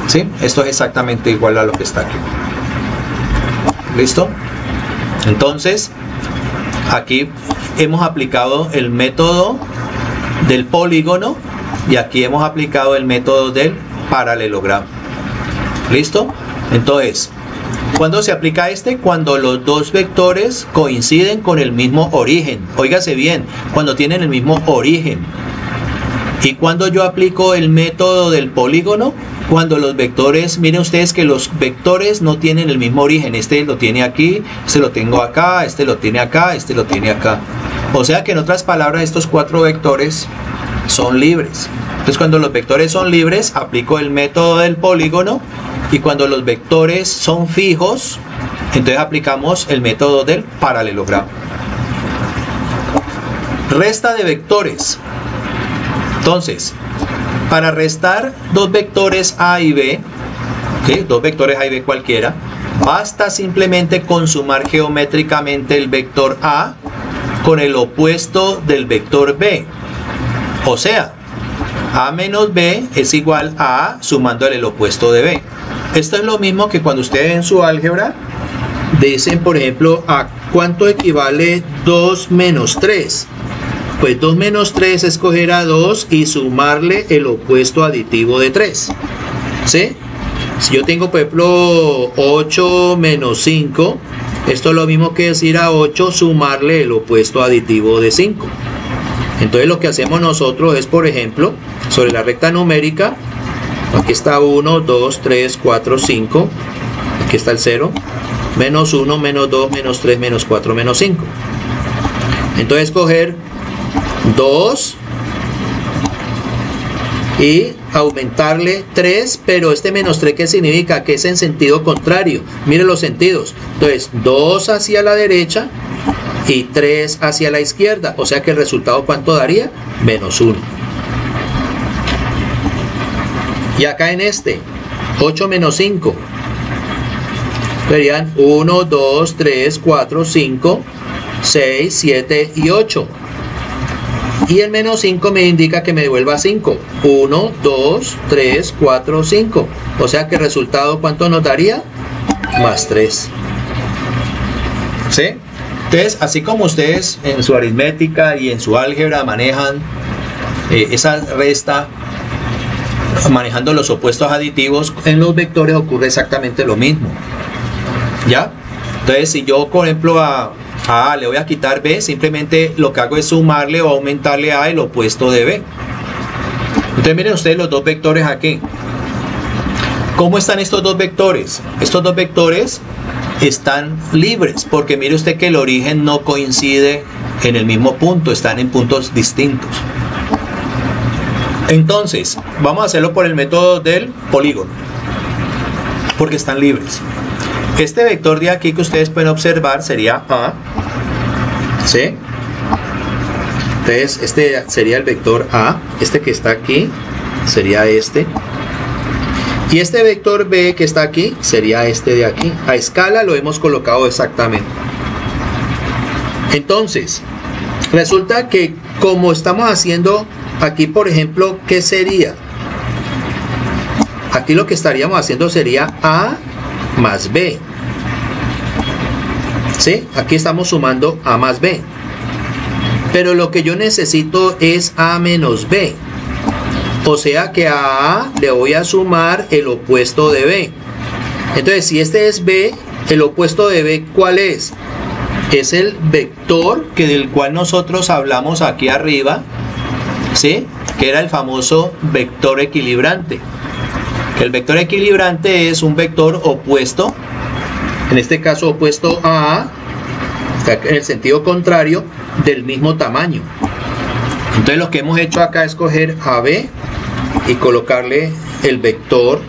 ¿Sí? Esto es exactamente igual a lo que está aquí. ¿Listo? Entonces, aquí hemos aplicado el método del polígono y aquí hemos aplicado el método del paralelogramo. ¿Listo? Entonces, ¿cuándo se aplica este? Cuando los dos vectores coinciden con el mismo origen. Óigase bien, cuando tienen el mismo origen. ¿Y cuando yo aplico el método del polígono? Cuando los vectores, miren ustedes que los vectores no tienen el mismo origen. Este lo tiene aquí, este lo tengo acá, este lo tiene acá, este lo tiene acá. O sea que en otras palabras, estos cuatro vectores son libres. Entonces, cuando los vectores son libres, aplico el método del polígono, y cuando los vectores son fijos, entonces aplicamos el método del paralelogramo. Resta de vectores. Entonces, para restar dos vectores A y B, ¿sí?, dos vectores A y B cualquiera, basta simplemente con sumar geométricamente el vector A con el opuesto del vector B. O sea, A menos B es igual a A sumándole el opuesto de B. Esto es lo mismo que cuando ustedes en su álgebra dicen, por ejemplo, ¿a cuánto equivale 2 menos 3? Pues 2 menos 3 es coger a 2 y sumarle el opuesto aditivo de 3. ¿Sí? Si yo tengo, por ejemplo, 8 menos 5, esto es lo mismo que decir a 8 sumarle el opuesto aditivo de 5. Entonces lo que hacemos nosotros es, por ejemplo, sobre la recta numérica, Aquí está 1, 2, 3, 4, 5. Aquí está el 0. Menos 1, menos 2, menos 3, menos 4, menos 5. Entonces coger 2 y aumentarle 3, pero este menos 3, ¿qué significa? Que es en sentido contrario. Mire los sentidos. Entonces 2 hacia la derecha y 3 hacia la izquierda. O sea que el resultado, ¿cuánto daría? Menos 1. Y acá en este, 8 menos 5. Serían 1, 2, 3, 4, 5, 6, 7 y 8. Y el menos 5 me indica que me devuelva 5. 1, 2, 3, 4, 5. O sea que el resultado, ¿cuánto nos daría? Más 3. ¿Sí? Entonces, así como ustedes en su aritmética y en su álgebra manejan esa resta, manejando los opuestos aditivos, en los vectores ocurre exactamente lo mismo. ¿Ya? Entonces, si yo, por ejemplo, a A le voy a quitar B, simplemente lo que hago es sumarle o aumentarle a el opuesto de B. Entonces miren ustedes los dos vectores aquí. ¿Cómo están estos dos vectores? Estos dos vectores están libres, porque mire usted que el origen no coincide en el mismo punto, están en puntos distintos. Entonces, vamos a hacerlo por el método del polígono, porque están libres. Este vector de aquí que ustedes pueden observar sería A, ¿sí? Entonces este sería el vector A, este que está aquí sería este, y este vector B que está aquí sería este de aquí. A escala lo hemos colocado exactamente. Entonces, resulta que como estamos haciendo aquí, por ejemplo, ¿qué sería? Aquí lo que estaríamos haciendo sería A más B. ¿Sí? Aquí estamos sumando A más B. Pero lo que yo necesito es A menos B. O sea que a A le voy a sumar el opuesto de B. Entonces, si este es B, el opuesto de B, ¿cuál es? Es el vector del cual nosotros hablamos aquí arriba, ¿sí? Que era el famoso vector equilibrante. Que el vector equilibrante es un vector opuesto, en este caso opuesto a A, en el sentido contrario, del mismo tamaño. Entonces lo que hemos hecho acá es coger a B y colocarle el vector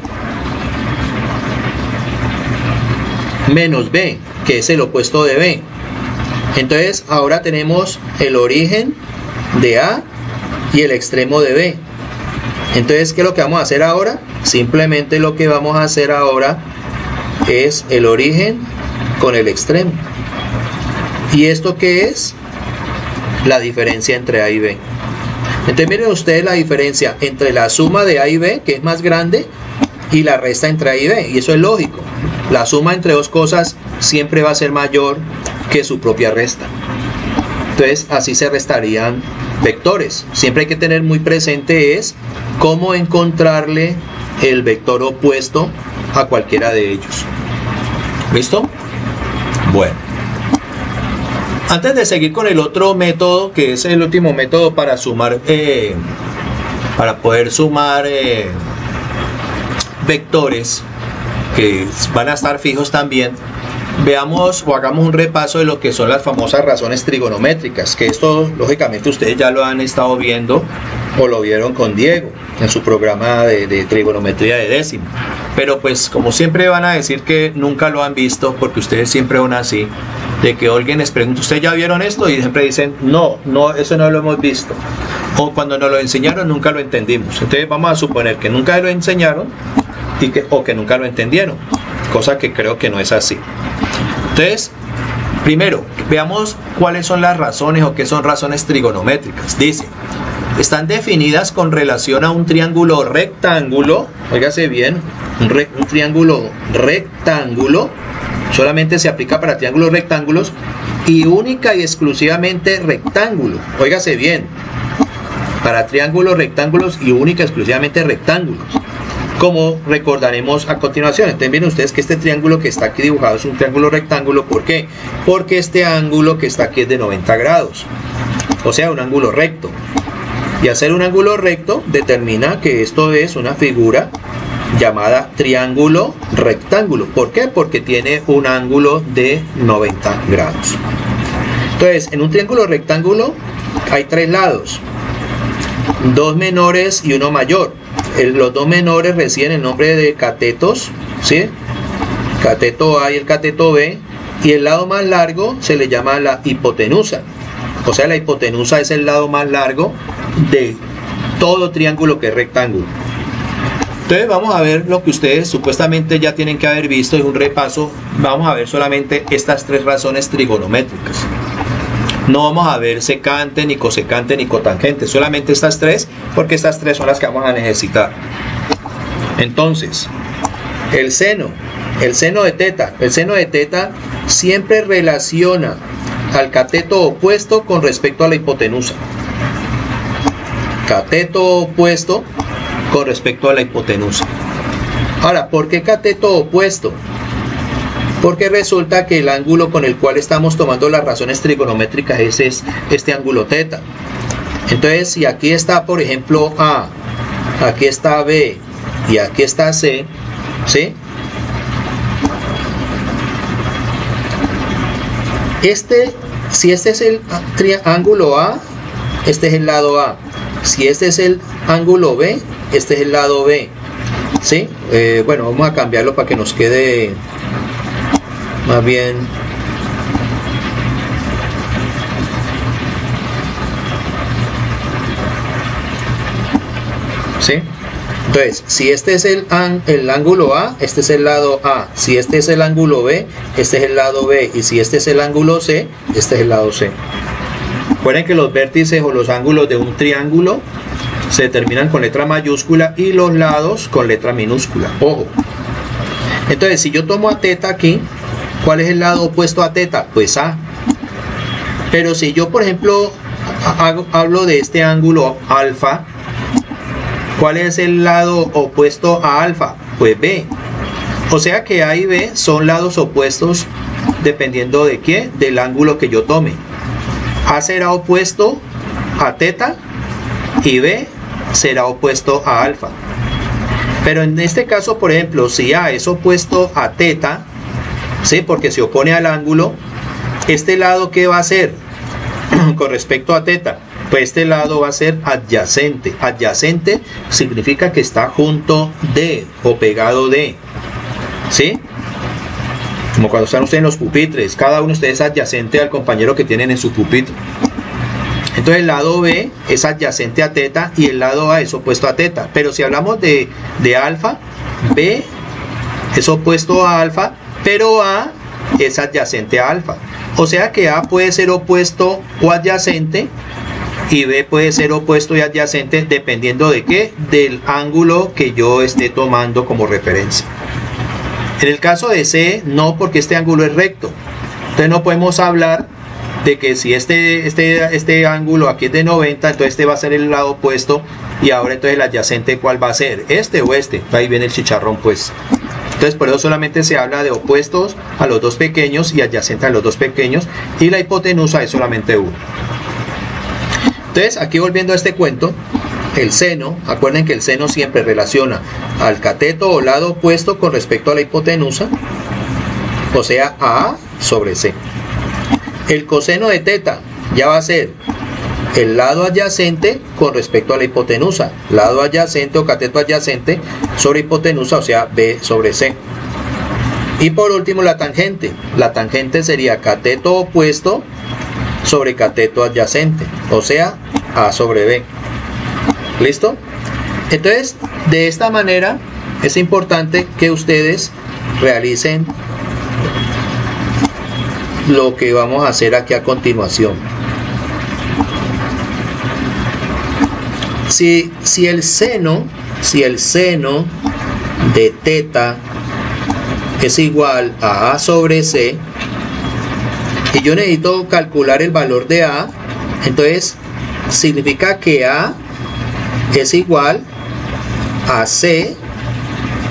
menos B, que es el opuesto de B. Entonces ahora tenemos el origen de A y el extremo de B. Entonces, ¿qué es lo que vamos a hacer ahora? Simplemente lo que vamos a hacer ahora es el origen con el extremo. ¿Y esto qué es? La diferencia entre A y B. Entonces miren ustedes la diferencia entre la suma de A y B, que es más grande, y la resta entre A y B. Y eso es lógico. La suma entre dos cosas siempre va a ser mayor que su propia resta. Entonces así se restarían vectores. Siempre hay que tener muy presente es cómo encontrarle el vector opuesto a cualquiera de ellos. ¿Listo? Bueno. Antes de seguir con el otro método, que es el último método para sumar, para poder sumar vectores que van a estar fijos también, veamos o hagamos un repaso de lo que son las famosas razones trigonométricas, que esto lógicamente ustedes ya lo han estado viendo o lo vieron con Diego en su programa de trigonometría de décimo, pero pues como siempre van a decir que nunca lo han visto, porque ustedes siempre van así, de que alguien les pregunta, ¿ustedes ya vieron esto? Y siempre dicen, no, eso no lo hemos visto, o cuando nos lo enseñaron nunca lo entendimos. Entonces vamos a suponer que nunca lo enseñaron o que nunca lo entendieron, cosa que creo que no es así. Entonces, primero, veamos cuáles son las razones o qué son razones trigonométricas. Dice, están definidas con relación a un triángulo rectángulo, óigase bien, un triángulo rectángulo, solamente se aplica para triángulos rectángulos y única y exclusivamente rectángulo, óigase bien, para triángulos rectángulos y única y exclusivamente rectángulos, como recordaremos a continuación. Entonces miren ustedes que este triángulo que está aquí dibujado es un triángulo rectángulo. ¿Por qué? Porque este ángulo que está aquí es de 90 grados, o sea, un ángulo recto. Y hacer un ángulo recto determina que esto es una figura llamada triángulo rectángulo. ¿Por qué? Porque tiene un ángulo de 90 grados. Entonces, en un triángulo rectángulo hay tres lados, dos menores y uno mayor. Los dos menores reciben el nombre de catetos, ¿sí? Cateto A y el cateto B, y el lado más largo se le llama la hipotenusa. O sea, la hipotenusa es el lado más largo de todo triángulo que es rectángulo. Entonces vamos a ver lo que ustedes supuestamente ya tienen que haber visto, es un repaso. Vamos a ver solamente estas tres razones trigonométricas. No vamos a ver secante, ni cosecante, ni cotangente, solamente estas tres, porque estas tres son las que vamos a necesitar. Entonces, el seno de teta. El seno de teta siempre relaciona al cateto opuesto con respecto a la hipotenusa. Cateto opuesto con respecto a la hipotenusa. Ahora, ¿por qué cateto opuesto? Porque resulta que el ángulo con el cual estamos tomando las razones trigonométricas es este ángulo teta. Entonces, si aquí está, por ejemplo, A, aquí está B y aquí está C, ¿sí? Si este es el triángulo A, este es el lado A. Si este es el ángulo B, este es el lado B, ¿sí? Bueno, vamos a cambiarlo para que nos quede más bien. ¿Sí? Entonces, si este es el ángulo A, este es el lado A. Si este es el ángulo B, este es el lado B. Y si este es el ángulo C, este es el lado C. Recuerden que los vértices o los ángulos de un triángulo se determinan con letra mayúscula y los lados con letra minúscula. Ojo. Entonces, si yo tomo a teta aquí, ¿cuál es el lado opuesto a teta? Pues A. Pero si yo, por ejemplo, hablo de este ángulo alfa, ¿cuál es el lado opuesto a alfa? Pues B. O sea que A y B son lados opuestos dependiendo de qué, del ángulo que yo tome. A será opuesto a teta y B será opuesto a alfa. Pero en este caso, por ejemplo, si A es opuesto a teta, ¿sí? Porque se opone al ángulo, este lado, ¿qué va a ser con respecto a teta? Pues este lado va a ser adyacente. Adyacente significa que está junto de o pegado de, ¿sí? Como cuando están ustedes en los pupitres, cada uno de ustedes es adyacente al compañero que tienen en su pupitre. Entonces el lado B es adyacente a teta y el lado A es opuesto a teta. Pero si hablamos de alfa, B es opuesto a alfa, pero A es adyacente a alfa. O sea que A puede ser opuesto o adyacente y B puede ser opuesto y adyacente dependiendo de qué, del ángulo que yo esté tomando como referencia. En el caso de C, no, porque este ángulo es recto. Entonces no podemos hablar de que si este ángulo aquí es de 90, entonces este va a ser el lado opuesto y ahora entonces el adyacente, ¿cuál va a ser? ¿Este o este? Ahí viene el chicharrón, pues. Entonces por eso solamente se habla de opuestos a los dos pequeños y adyacentes a los dos pequeños, y la hipotenusa es solamente uno. Entonces aquí volviendo a este cuento, el seno, acuerden que el seno siempre relaciona al cateto o lado opuesto con respecto a la hipotenusa, o sea, A sobre C. El coseno de teta ya va a ser el lado adyacente con respecto a la hipotenusa, lado adyacente o cateto adyacente sobre hipotenusa, o sea, B sobre C. Y por último la tangente sería cateto opuesto sobre cateto adyacente, o sea, A sobre B. ¿Listo? Entonces, de esta manera es importante que ustedes realicen lo que vamos a hacer aquí a continuación. Si el seno de teta es igual a A sobre C y yo necesito calcular el valor de A, entonces significa que A es igual a C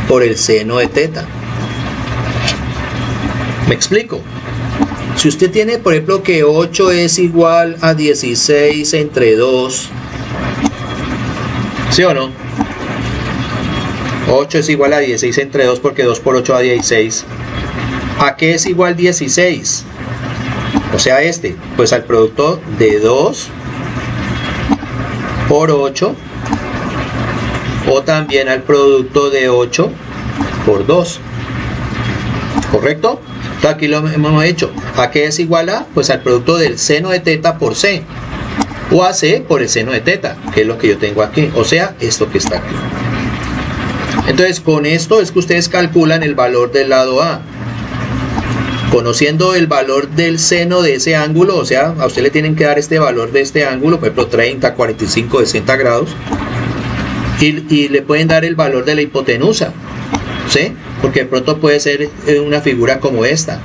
por el seno de teta. ¿Me explico? Si usted tiene, por ejemplo, que 8 es igual a 16 entre 2, ¿sí o no? 8 es igual a 16 entre 2 porque 2 por 8 da 16. ¿A qué es igual 16? O sea, pues al producto de 2 por 8 o también al producto de 8 por 2. ¿Correcto? Entonces aquí lo hemos hecho. ¿A qué es igual a? Pues al producto del seno de teta por c. O a c por el seno de teta, que es lo que yo tengo aquí. O sea, esto que está aquí. Entonces con esto es que ustedes calculan el valor del lado A. Conociendo el valor del seno de ese ángulo, o sea, a usted le tienen que dar este valor de este ángulo, por ejemplo 30, 45, 60 grados, y le pueden dar el valor de la hipotenusa, ¿sí? Porque de pronto puede ser una figura como esta.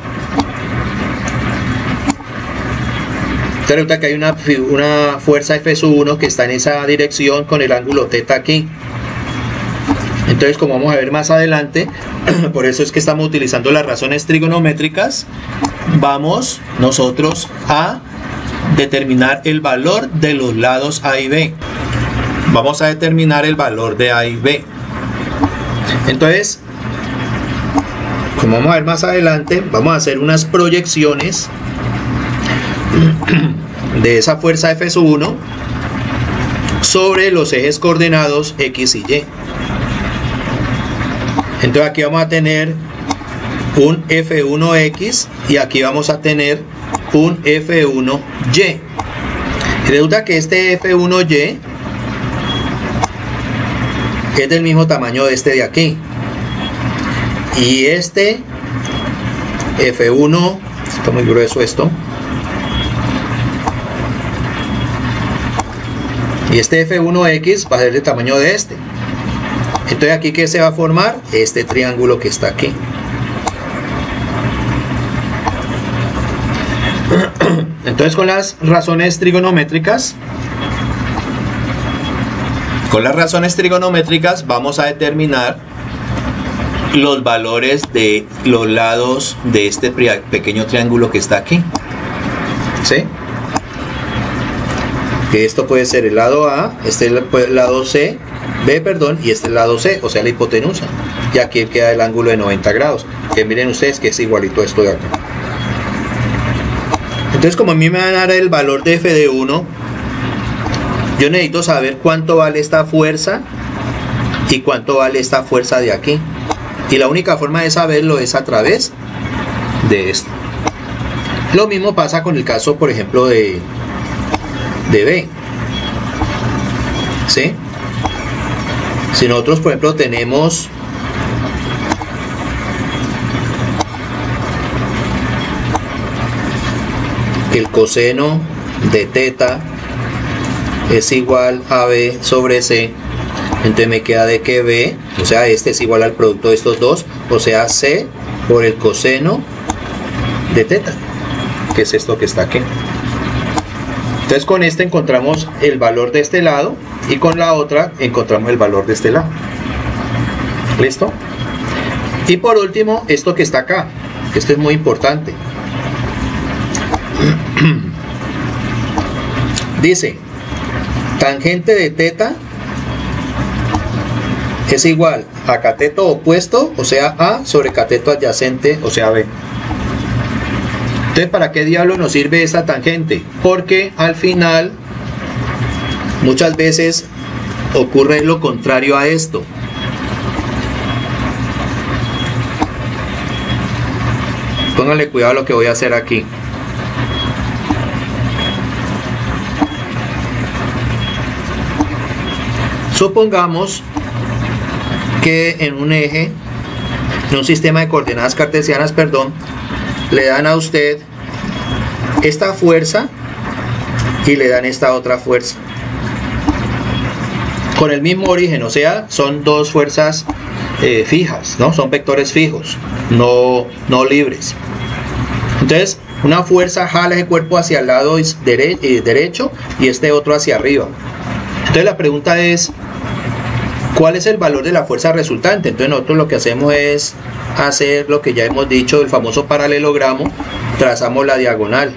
Resulta que hay una fuerza F1 que está en esa dirección con el ángulo θ aquí. Entonces, como vamos a ver más adelante, por eso es que estamos utilizando las razones trigonométricas, vamos nosotros a determinar el valor de los lados A y B. Vamos a determinar el valor de A y B. Entonces, como vamos a ver más adelante, vamos a hacer unas proyecciones de esa fuerza F1 sobre los ejes coordenados X y Y. Entonces aquí vamos a tener un F1X y aquí vamos a tener un F1Y. Resulta que este F1Y es del mismo tamaño de este de aquí. Y este F1, está muy grueso esto. Y este F1X va a ser del tamaño de este. Entonces aquí, ¿qué se va a formar? Este triángulo que está aquí. Entonces con las razones trigonométricas vamos a determinar los valores de los lados de este pequeño triángulo que está aquí. ¿Sí? Que esto puede ser el lado A, este es el lado C, B, perdón, y este es el lado C, o sea la hipotenusa. Y aquí queda el ángulo de 90 grados, que miren ustedes que es igualito a esto de acá. Entonces, como a mí me van a dar el valor de F de 1, yo necesito saber cuánto vale esta fuerza y cuánto vale esta fuerza de aquí. Y la única forma de saberlo es a través de esto. Lo mismo pasa con el caso, por ejemplo, de B. ¿Sí? Si nosotros, por ejemplo, tenemos el coseno de teta es igual a B sobre C, entonces me queda de que B, o sea, este es igual al producto de estos dos, o sea, C por el coseno de teta, que es esto que está aquí. Entonces con este encontramos el valor de este lado y con la otra encontramos el valor de este lado. ¿Listo? Y por último, esto que está acá, esto es muy importante. Dice, tangente de teta es igual a cateto opuesto, o sea A, sobre cateto adyacente, o sea B. Entonces, ¿para qué diablo nos sirve esta tangente? Porque al final muchas veces ocurre lo contrario a esto. Pónganle cuidado a lo que voy a hacer aquí. Supongamos que en un eje, en un sistema de coordenadas cartesianas, perdón, le dan a usted esta fuerza y le dan esta otra fuerza con el mismo origen, o sea, son dos fuerzas fijas, ¿no? Son vectores fijos, no libres. Entonces, una fuerza jala ese cuerpo hacia el lado derecho y este otro hacia arriba. Entonces la pregunta es, ¿cuál es el valor de la fuerza resultante? Entonces nosotros lo que hacemos es hacer lo que ya hemos dicho, el famoso paralelogramo, trazamos la diagonal.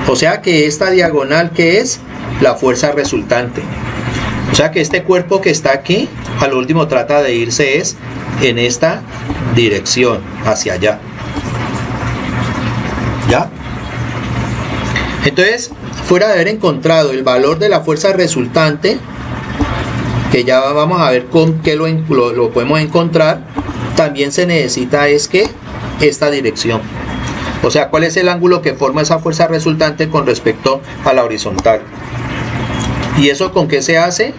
O sea que esta diagonal, ¿qué es? La fuerza resultante. O sea que este cuerpo que está aquí, al último trata de irse es en esta dirección, hacia allá. ¿Ya? Entonces, fuera de haber encontrado el valor de la fuerza resultante, que ya vamos a ver con qué lo podemos encontrar, también se necesita es que esta dirección. O sea, ¿cuál es el ángulo que forma esa fuerza resultante con respecto a la horizontal? ¿Y eso con qué se hace?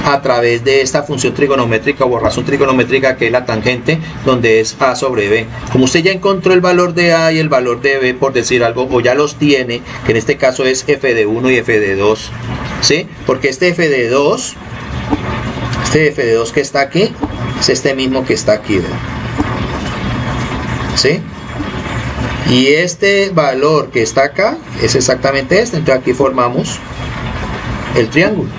A través de esta función trigonométrica o razón trigonométrica que es la tangente, donde es A sobre B. Como usted ya encontró el valor de A y el valor de B, por decir algo, o ya los tiene, que en este caso es f de 1 y f de 2, ¿sí? Porque este f de 2 que está aquí, es este mismo que está aquí, ¿verdad? ¿Sí? Y este valor que está acá es exactamente este. Entonces aquí formamos el triángulo,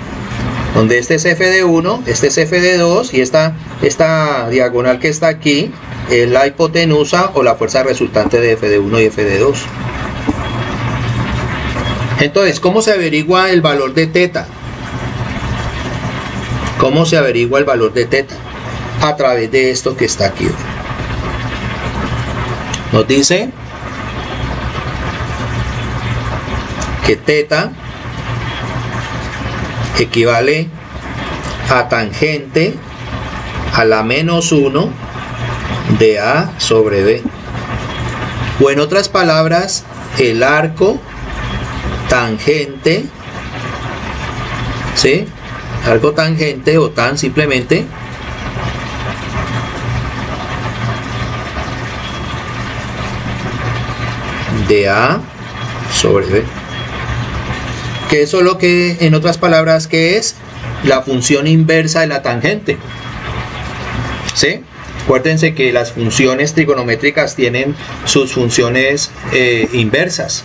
donde este es f de 1, este es f de 2 y esta diagonal que está aquí es la hipotenusa o la fuerza resultante de f de 1 y f de 2. Entonces, ¿cómo se averigua el valor de teta? ¿Cómo se averigua el valor de teta? A través de esto que está aquí. Nos dice que teta equivale a tangente a la menos 1 de A sobre B. O en otras palabras, el arco tangente, ¿sí? Arco tangente o tan simplemente de A sobre B. Que eso es lo que, en otras palabras, que es la función inversa de la tangente. ¿Sí? Acuérdense que las funciones trigonométricas tienen sus funciones inversas.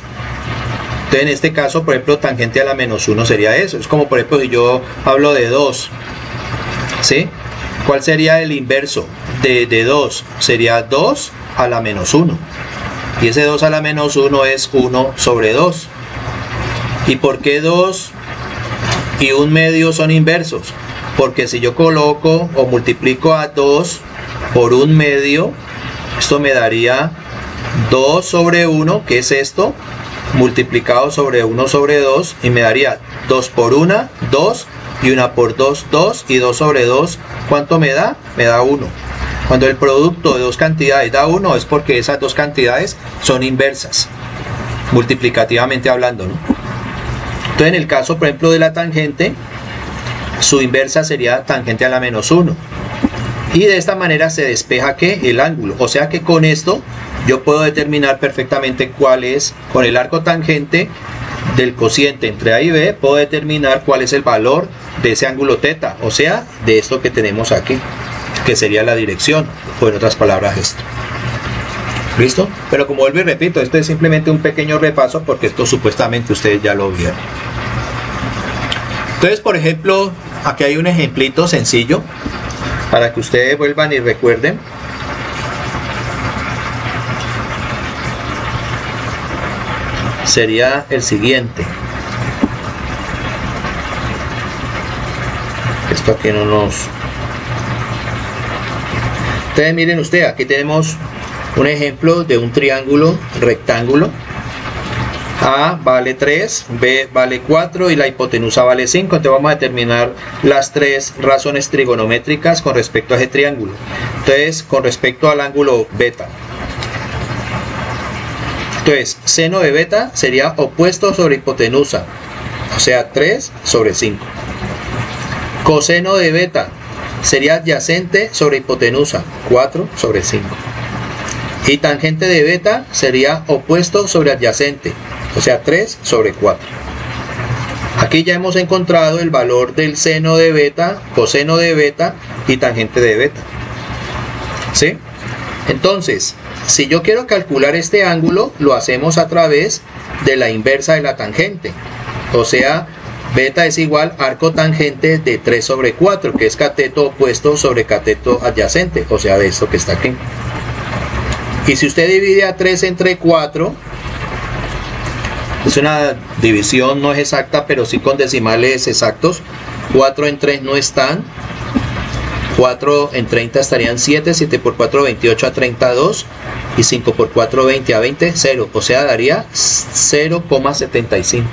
Entonces, en este caso, por ejemplo, tangente a la menos 1 sería eso. Es como, por ejemplo, si yo hablo de 2, ¿sí? ¿Cuál sería el inverso de 2? Sería 2 a la menos 1. Y ese 2 a la menos 1 es 1 sobre 2. ¿Y por qué 2 y 1/2 son inversos? Porque si yo coloco o multiplico a 2 por 1/2, esto me daría 2 sobre 1, que es esto, multiplicado sobre 1 sobre 2, y me daría 2 por 1, 2, y 1 por 2, 2, y 2 sobre 2, ¿cuánto me da? Me da 1. Cuando el producto de dos cantidades da 1, es porque esas dos cantidades son inversas, multiplicativamente hablando, ¿no? Entonces, en el caso, por ejemplo, de la tangente, su inversa sería tangente a la menos 1. Y de esta manera se despeja ¿qué? El ángulo. O sea que con esto yo puedo determinar perfectamente cuál es, con el arco tangente del cociente entre A y B, puedo determinar cuál es el valor de ese ángulo teta. O sea, de esto que tenemos aquí, que sería la dirección, o en otras palabras esto. ¿Listo? Pero como vuelvo y repito, esto es simplemente un pequeño repaso porque esto supuestamente ustedes ya lo vieron. Entonces, por ejemplo, aquí hay un ejemplito sencillo para que ustedes vuelvan y recuerden. Sería el siguiente. Esto aquí no nos... Entonces miren ustedes, aquí tenemos un ejemplo de un triángulo rectángulo. A vale 3, B vale 4 y la hipotenusa vale 5. Entonces vamos a determinar las tres razones trigonométricas con respecto a ese triángulo. Entonces, con respecto al ángulo beta. Entonces, seno de beta sería opuesto sobre hipotenusa, o sea 3 sobre 5. Coseno de beta sería adyacente sobre hipotenusa, 4 sobre 5. Y tangente de beta sería opuesto sobre adyacente, o sea 3 sobre 4. Aquí ya hemos encontrado el valor del seno de beta, coseno de beta y tangente de beta. ¿Sí? Entonces, si yo quiero calcular este ángulo, lo hacemos a través de la inversa de la tangente. O sea, beta es igual a arco tangente de 3 sobre 4, que es cateto opuesto sobre cateto adyacente, o sea, de esto que está aquí. Y si usted divide a 3 entre 4, es una división no es exacta, pero sí con decimales exactos. 4 en 3 no están, 4 en 30 estarían 7, 7 por 4, 28 a 32, y 5 por 4, 20 a 20, 0, o sea, daría 0,75.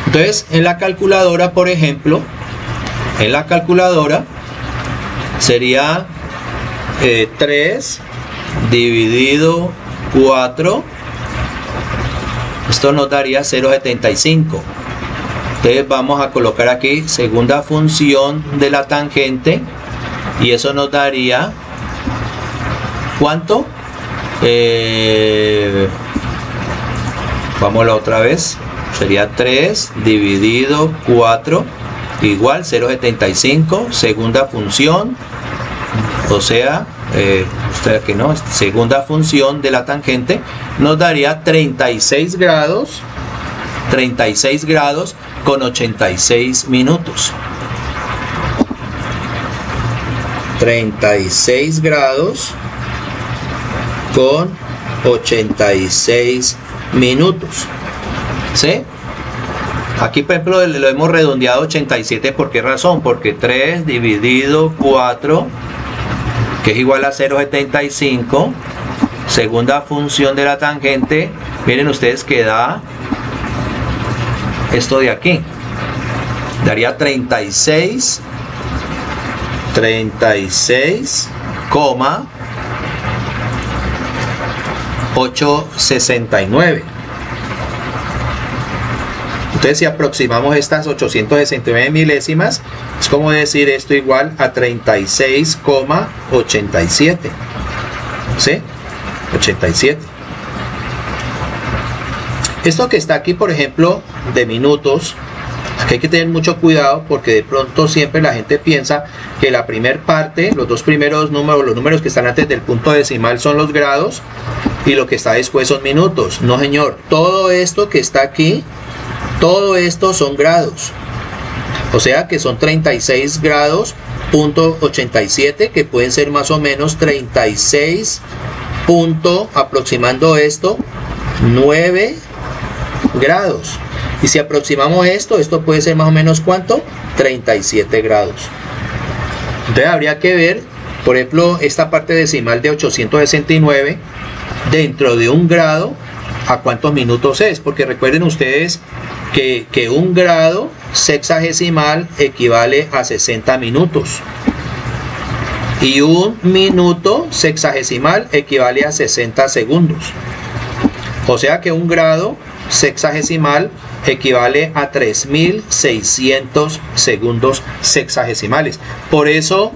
Entonces, en la calculadora, por ejemplo, en la calculadora sería 3 dividido 4, esto nos daría 0,75. Entonces vamos a colocar aquí segunda función de la tangente y eso nos daría ¿cuánto? Vámonos otra vez, sería 3 dividido 4 igual 0,75, segunda función, o sea, que no, segunda función de la tangente nos daría 36 grados con 86 minutos. 36 grados con 86 minutos. ¿Sí? Aquí, por ejemplo, lo hemos redondeado 87. ¿Por qué razón? Porque 3 dividido 4, que es igual a 0,75, segunda función de la tangente, miren ustedes que da esto de aquí, daría 36,869. Entonces, si aproximamos estas 869 milésimas, es como decir esto igual a 36,87. ¿Sí? 87. Esto que está aquí, por ejemplo, de minutos, aquí hay que tener mucho cuidado porque de pronto siempre la gente piensa que la primera parte, los dos primeros números, los números que están antes del punto decimal son los grados y lo que está después son minutos. No, señor, todo esto que está aquí, todo esto son grados. O sea que son 36 grados, punto 87, que pueden ser más o menos 36, punto, aproximando esto, 9 grados. Y si aproximamos esto puede ser más o menos ¿cuánto? 37 grados. Entonces habría que ver, por ejemplo, esta parte decimal de 869 dentro de un grado, ¿a cuántos minutos es? Porque recuerden ustedes que un grado sexagesimal equivale a 60 minutos. Y un minuto sexagesimal equivale a 60 segundos. O sea que un grado sexagesimal equivale a 3600 segundos sexagesimales. Por eso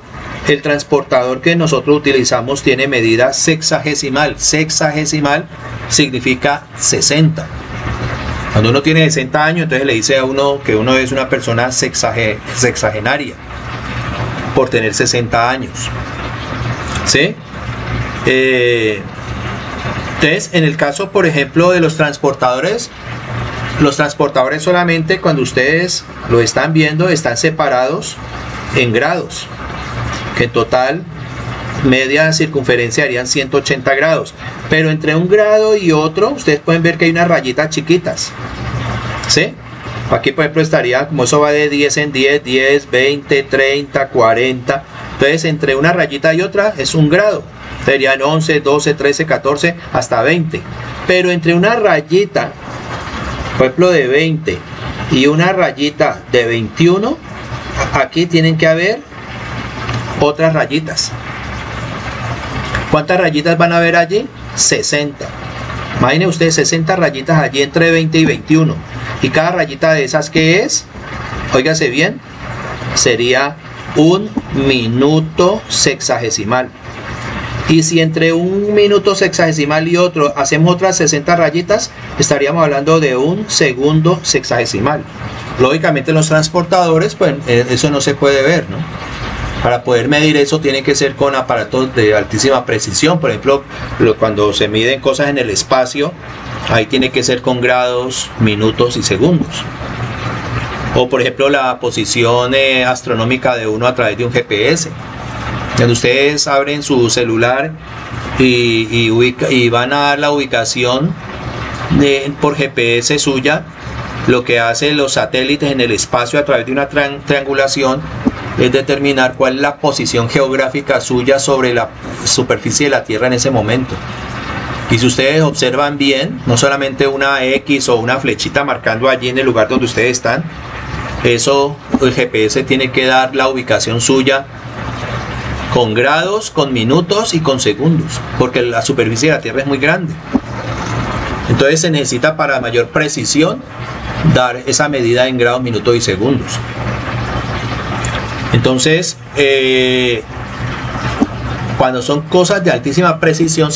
el transportador que nosotros utilizamos tiene medida sexagesimal. Sexagesimal significa 60. Cuando uno tiene 60 años, entonces le dice a uno que uno es una persona sexagenaria por tener 60 años. ¿Sí? Entonces, en el caso, por ejemplo, de los transportadores solamente cuando ustedes lo están viendo están separados en grados, que en total media circunferencia harían 180 grados, pero entre un grado y otro ustedes pueden ver que hay unas rayitas chiquitas. ¿Sí? Aquí, por ejemplo, estaría, como eso va de 10 en 10, 10, 20, 30, 40, entonces entre una rayita y otra es un grado. Serían 11, 12, 13, 14, hasta 20. Pero entre una rayita, por ejemplo, de 20 y una rayita de 21, aquí tienen que haber otras rayitas. ¿Cuántas rayitas van a haber allí? 60. Imaginen ustedes 60 rayitas allí entre 20 y 21. Y cada rayita de esas, ¿qué es? Óigase bien, sería un minuto sexagesimal. Y si entre un minuto sexagesimal y otro hacemos otras 60 rayitas, estaríamos hablando de un segundo sexagesimal. Lógicamente en los transportadores, pues eso no se puede ver, ¿no? Para poder medir eso tiene que ser con aparatos de altísima precisión. Por ejemplo, cuando se miden cosas en el espacio, ahí tiene que ser con grados, minutos y segundos. O por ejemplo la posición astronómica de uno a través de un GPS. Cuando ustedes abren su celular y van a dar la ubicación por GPS suya, lo que hacen los satélites en el espacio a través de una triangulación es determinar cuál es la posición geográfica suya sobre la superficie de la Tierra en ese momento. Y si ustedes observan bien, no solamente una X o una flechita marcando allí en el lugar donde ustedes están, eso el GPS tiene que dar la ubicación suya con grados, con minutos y con segundos, porque la superficie de la Tierra es muy grande. Entonces se necesita, para mayor precisión, dar esa medida en grados, minutos y segundos. Entonces, cuando son cosas de altísima precisión,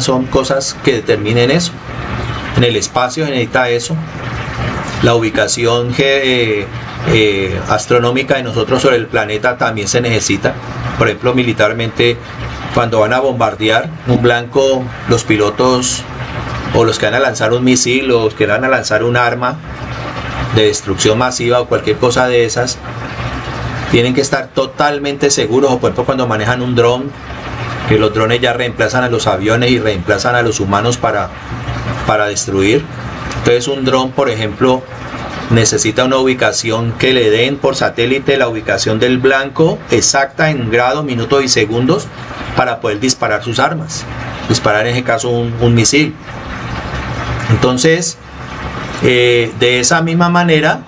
son cosas que determinen eso. En el espacio se necesita eso. La ubicación astronómica de nosotros sobre el planeta también se necesita. Por ejemplo, militarmente, cuando van a bombardear un blanco, los pilotos o los que van a lanzar un misil o los que van a lanzar un arma de destrucción masiva o cualquier cosa de esas, tienen que estar totalmente seguros. O por ejemplo, cuando manejan un dron, que los drones ya reemplazan a los aviones y reemplazan a los humanos para destruir. Entonces un dron, por ejemplo, necesita una ubicación que le den por satélite la ubicación del blanco exacta en grados, minutos y segundos para poder disparar sus armas, disparar en ese caso un misil. Entonces, de esa misma manera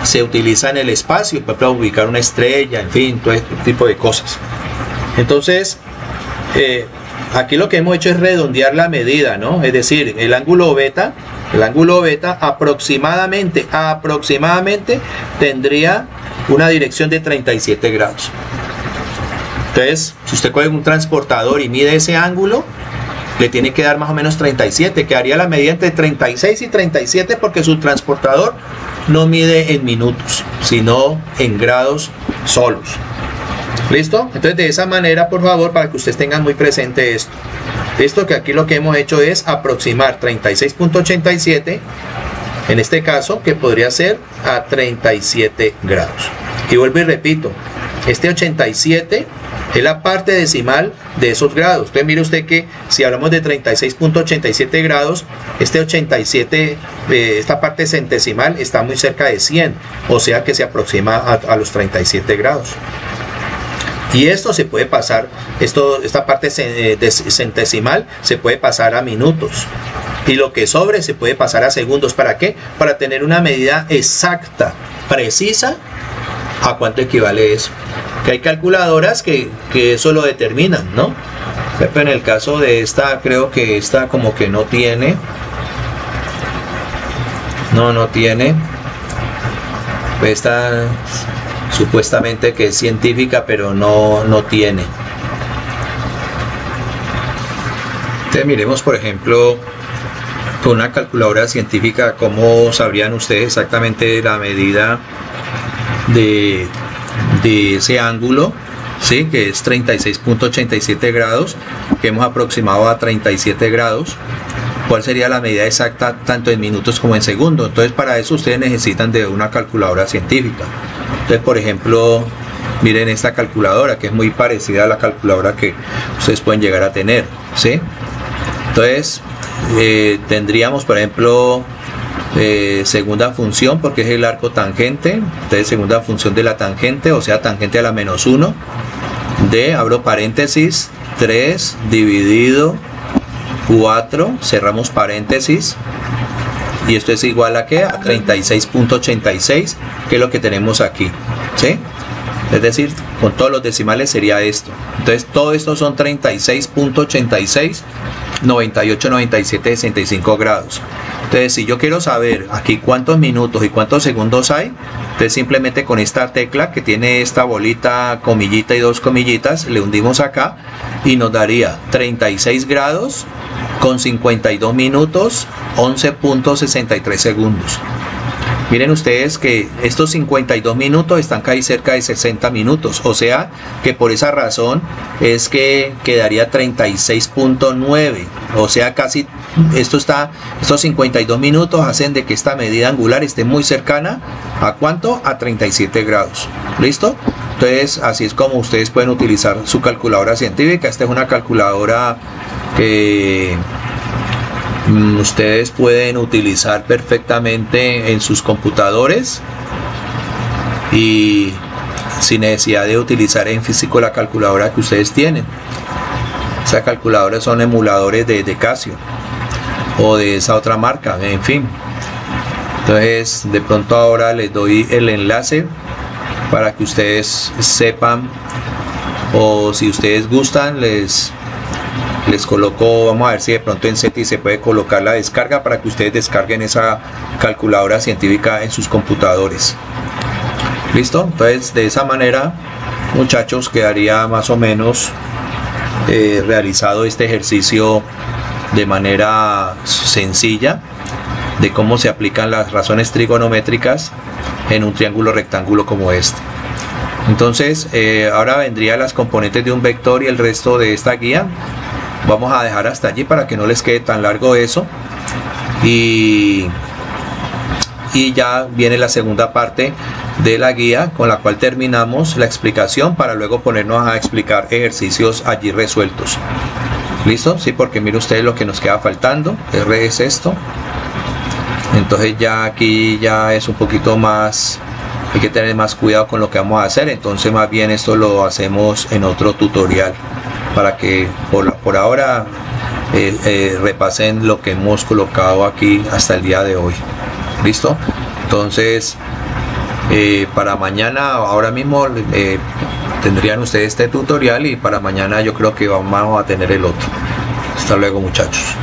se utiliza en el espacio, por ejemplo, ubicar una estrella, en fin, todo este tipo de cosas. Entonces, aquí lo que hemos hecho es redondear la medida, ¿no? Es decir, el ángulo beta aproximadamente tendría una dirección de 37 grados. Entonces, si usted coge un transportador y mide ese ángulo, le tiene que dar más o menos 37, que haría la medida entre 36 y 37, porque su transportador no mide en minutos, sino en grados solos. ¿Listo? Entonces, de esa manera, por favor, para que ustedes tengan muy presente esto. Listo, que aquí lo que hemos hecho es aproximar 36.87, en este caso, que podría ser a 37 grados. Y vuelvo y repito, este 87 es la parte decimal de esos grados. Entonces mire usted que si hablamos de 36.87 grados, este 87, esta parte centesimal está muy cerca de 100, o sea que se aproxima a los 37 grados. Y esto se puede pasar, esta parte centesimal se puede pasar a minutos. Y lo que sobre se puede pasar a segundos. ¿Para qué? Para tener una medida exacta, precisa, a cuánto equivale eso. Que hay calculadoras que eso lo determinan, ¿no? Pero en el caso de esta, creo que esta como que no tiene. No tiene. Esta supuestamente que es científica, pero no tiene. Entonces miremos, por ejemplo, con una calculadora científica, cómo sabrían ustedes exactamente la medida de ese ángulo, ¿sí? Que es 36.87 grados, que hemos aproximado a 37 grados. ¿Cuál sería la medida exacta tanto en minutos como en segundos? Entonces, para eso ustedes necesitan de una calculadora científica. Entonces, por ejemplo, miren esta calculadora, que es muy parecida a la calculadora que ustedes pueden llegar a tener, ¿sí? Entonces, tendríamos, por ejemplo, segunda función, porque es el arco tangente. Entonces, segunda función de la tangente, o sea, tangente a la menos 1 de, abro paréntesis, 3 dividido 4, cerramos paréntesis, y esto es igual a ¿qué? A 36.86, que es lo que tenemos aquí, ¿sí? Es decir, con todos los decimales sería esto. Entonces, todo esto son 36.86, 98, 97, 65 grados. Entonces, si yo quiero saber aquí cuántos minutos y cuántos segundos hay, entonces simplemente con esta tecla que tiene esta bolita, comillita y dos comillitas, le hundimos acá y nos daría 36 grados con 52 minutos, 11.63 segundos. Miren ustedes que estos 52 minutos están casi cerca de 60 minutos, o sea que por esa razón es que quedaría 36.9, o sea casi estos 52 minutos hacen de que esta medida angular esté muy cercana a ¿cuánto? A 37 grados. ¿Listo? Entonces así es como ustedes pueden utilizar su calculadora científica. Esta es una calculadora que ustedes pueden utilizar perfectamente en sus computadores y sin necesidad de utilizar en físico la calculadora que ustedes tienen. Esas calculadoras son emuladores de Casio o de esa otra marca, en fin. Entonces de pronto ahora les doy el enlace para que ustedes sepan, o si ustedes gustan les coloco, vamos a ver si de pronto en SETI se puede colocar la descarga para que ustedes descarguen esa calculadora científica en sus computadores. ¿Listo? Entonces de esa manera, muchachos, quedaría más o menos realizado este ejercicio de manera sencilla de cómo se aplican las razones trigonométricas en un triángulo rectángulo como este. Entonces ahora vendría las componentes de un vector y el resto de esta guía. Vamos a dejar hasta allí para que no les quede tan largo eso, y ya viene la segunda parte de la guía, con la cual terminamos la explicación para luego ponernos a explicar ejercicios allí resueltos. ¿Listo? Sí, porque mire ustedes lo que nos queda faltando. R es esto. Entonces ya aquí ya es un poquito más, hay que tener más cuidado con lo que vamos a hacer. Entonces más bien esto lo hacemos en otro tutorial, para que por ahora repasen lo que hemos colocado aquí hasta el día de hoy. ¿Listo? Entonces para mañana, ahora mismo tendrían ustedes este tutorial, y para mañana yo creo que vamos a tener el otro. Hasta luego, muchachos.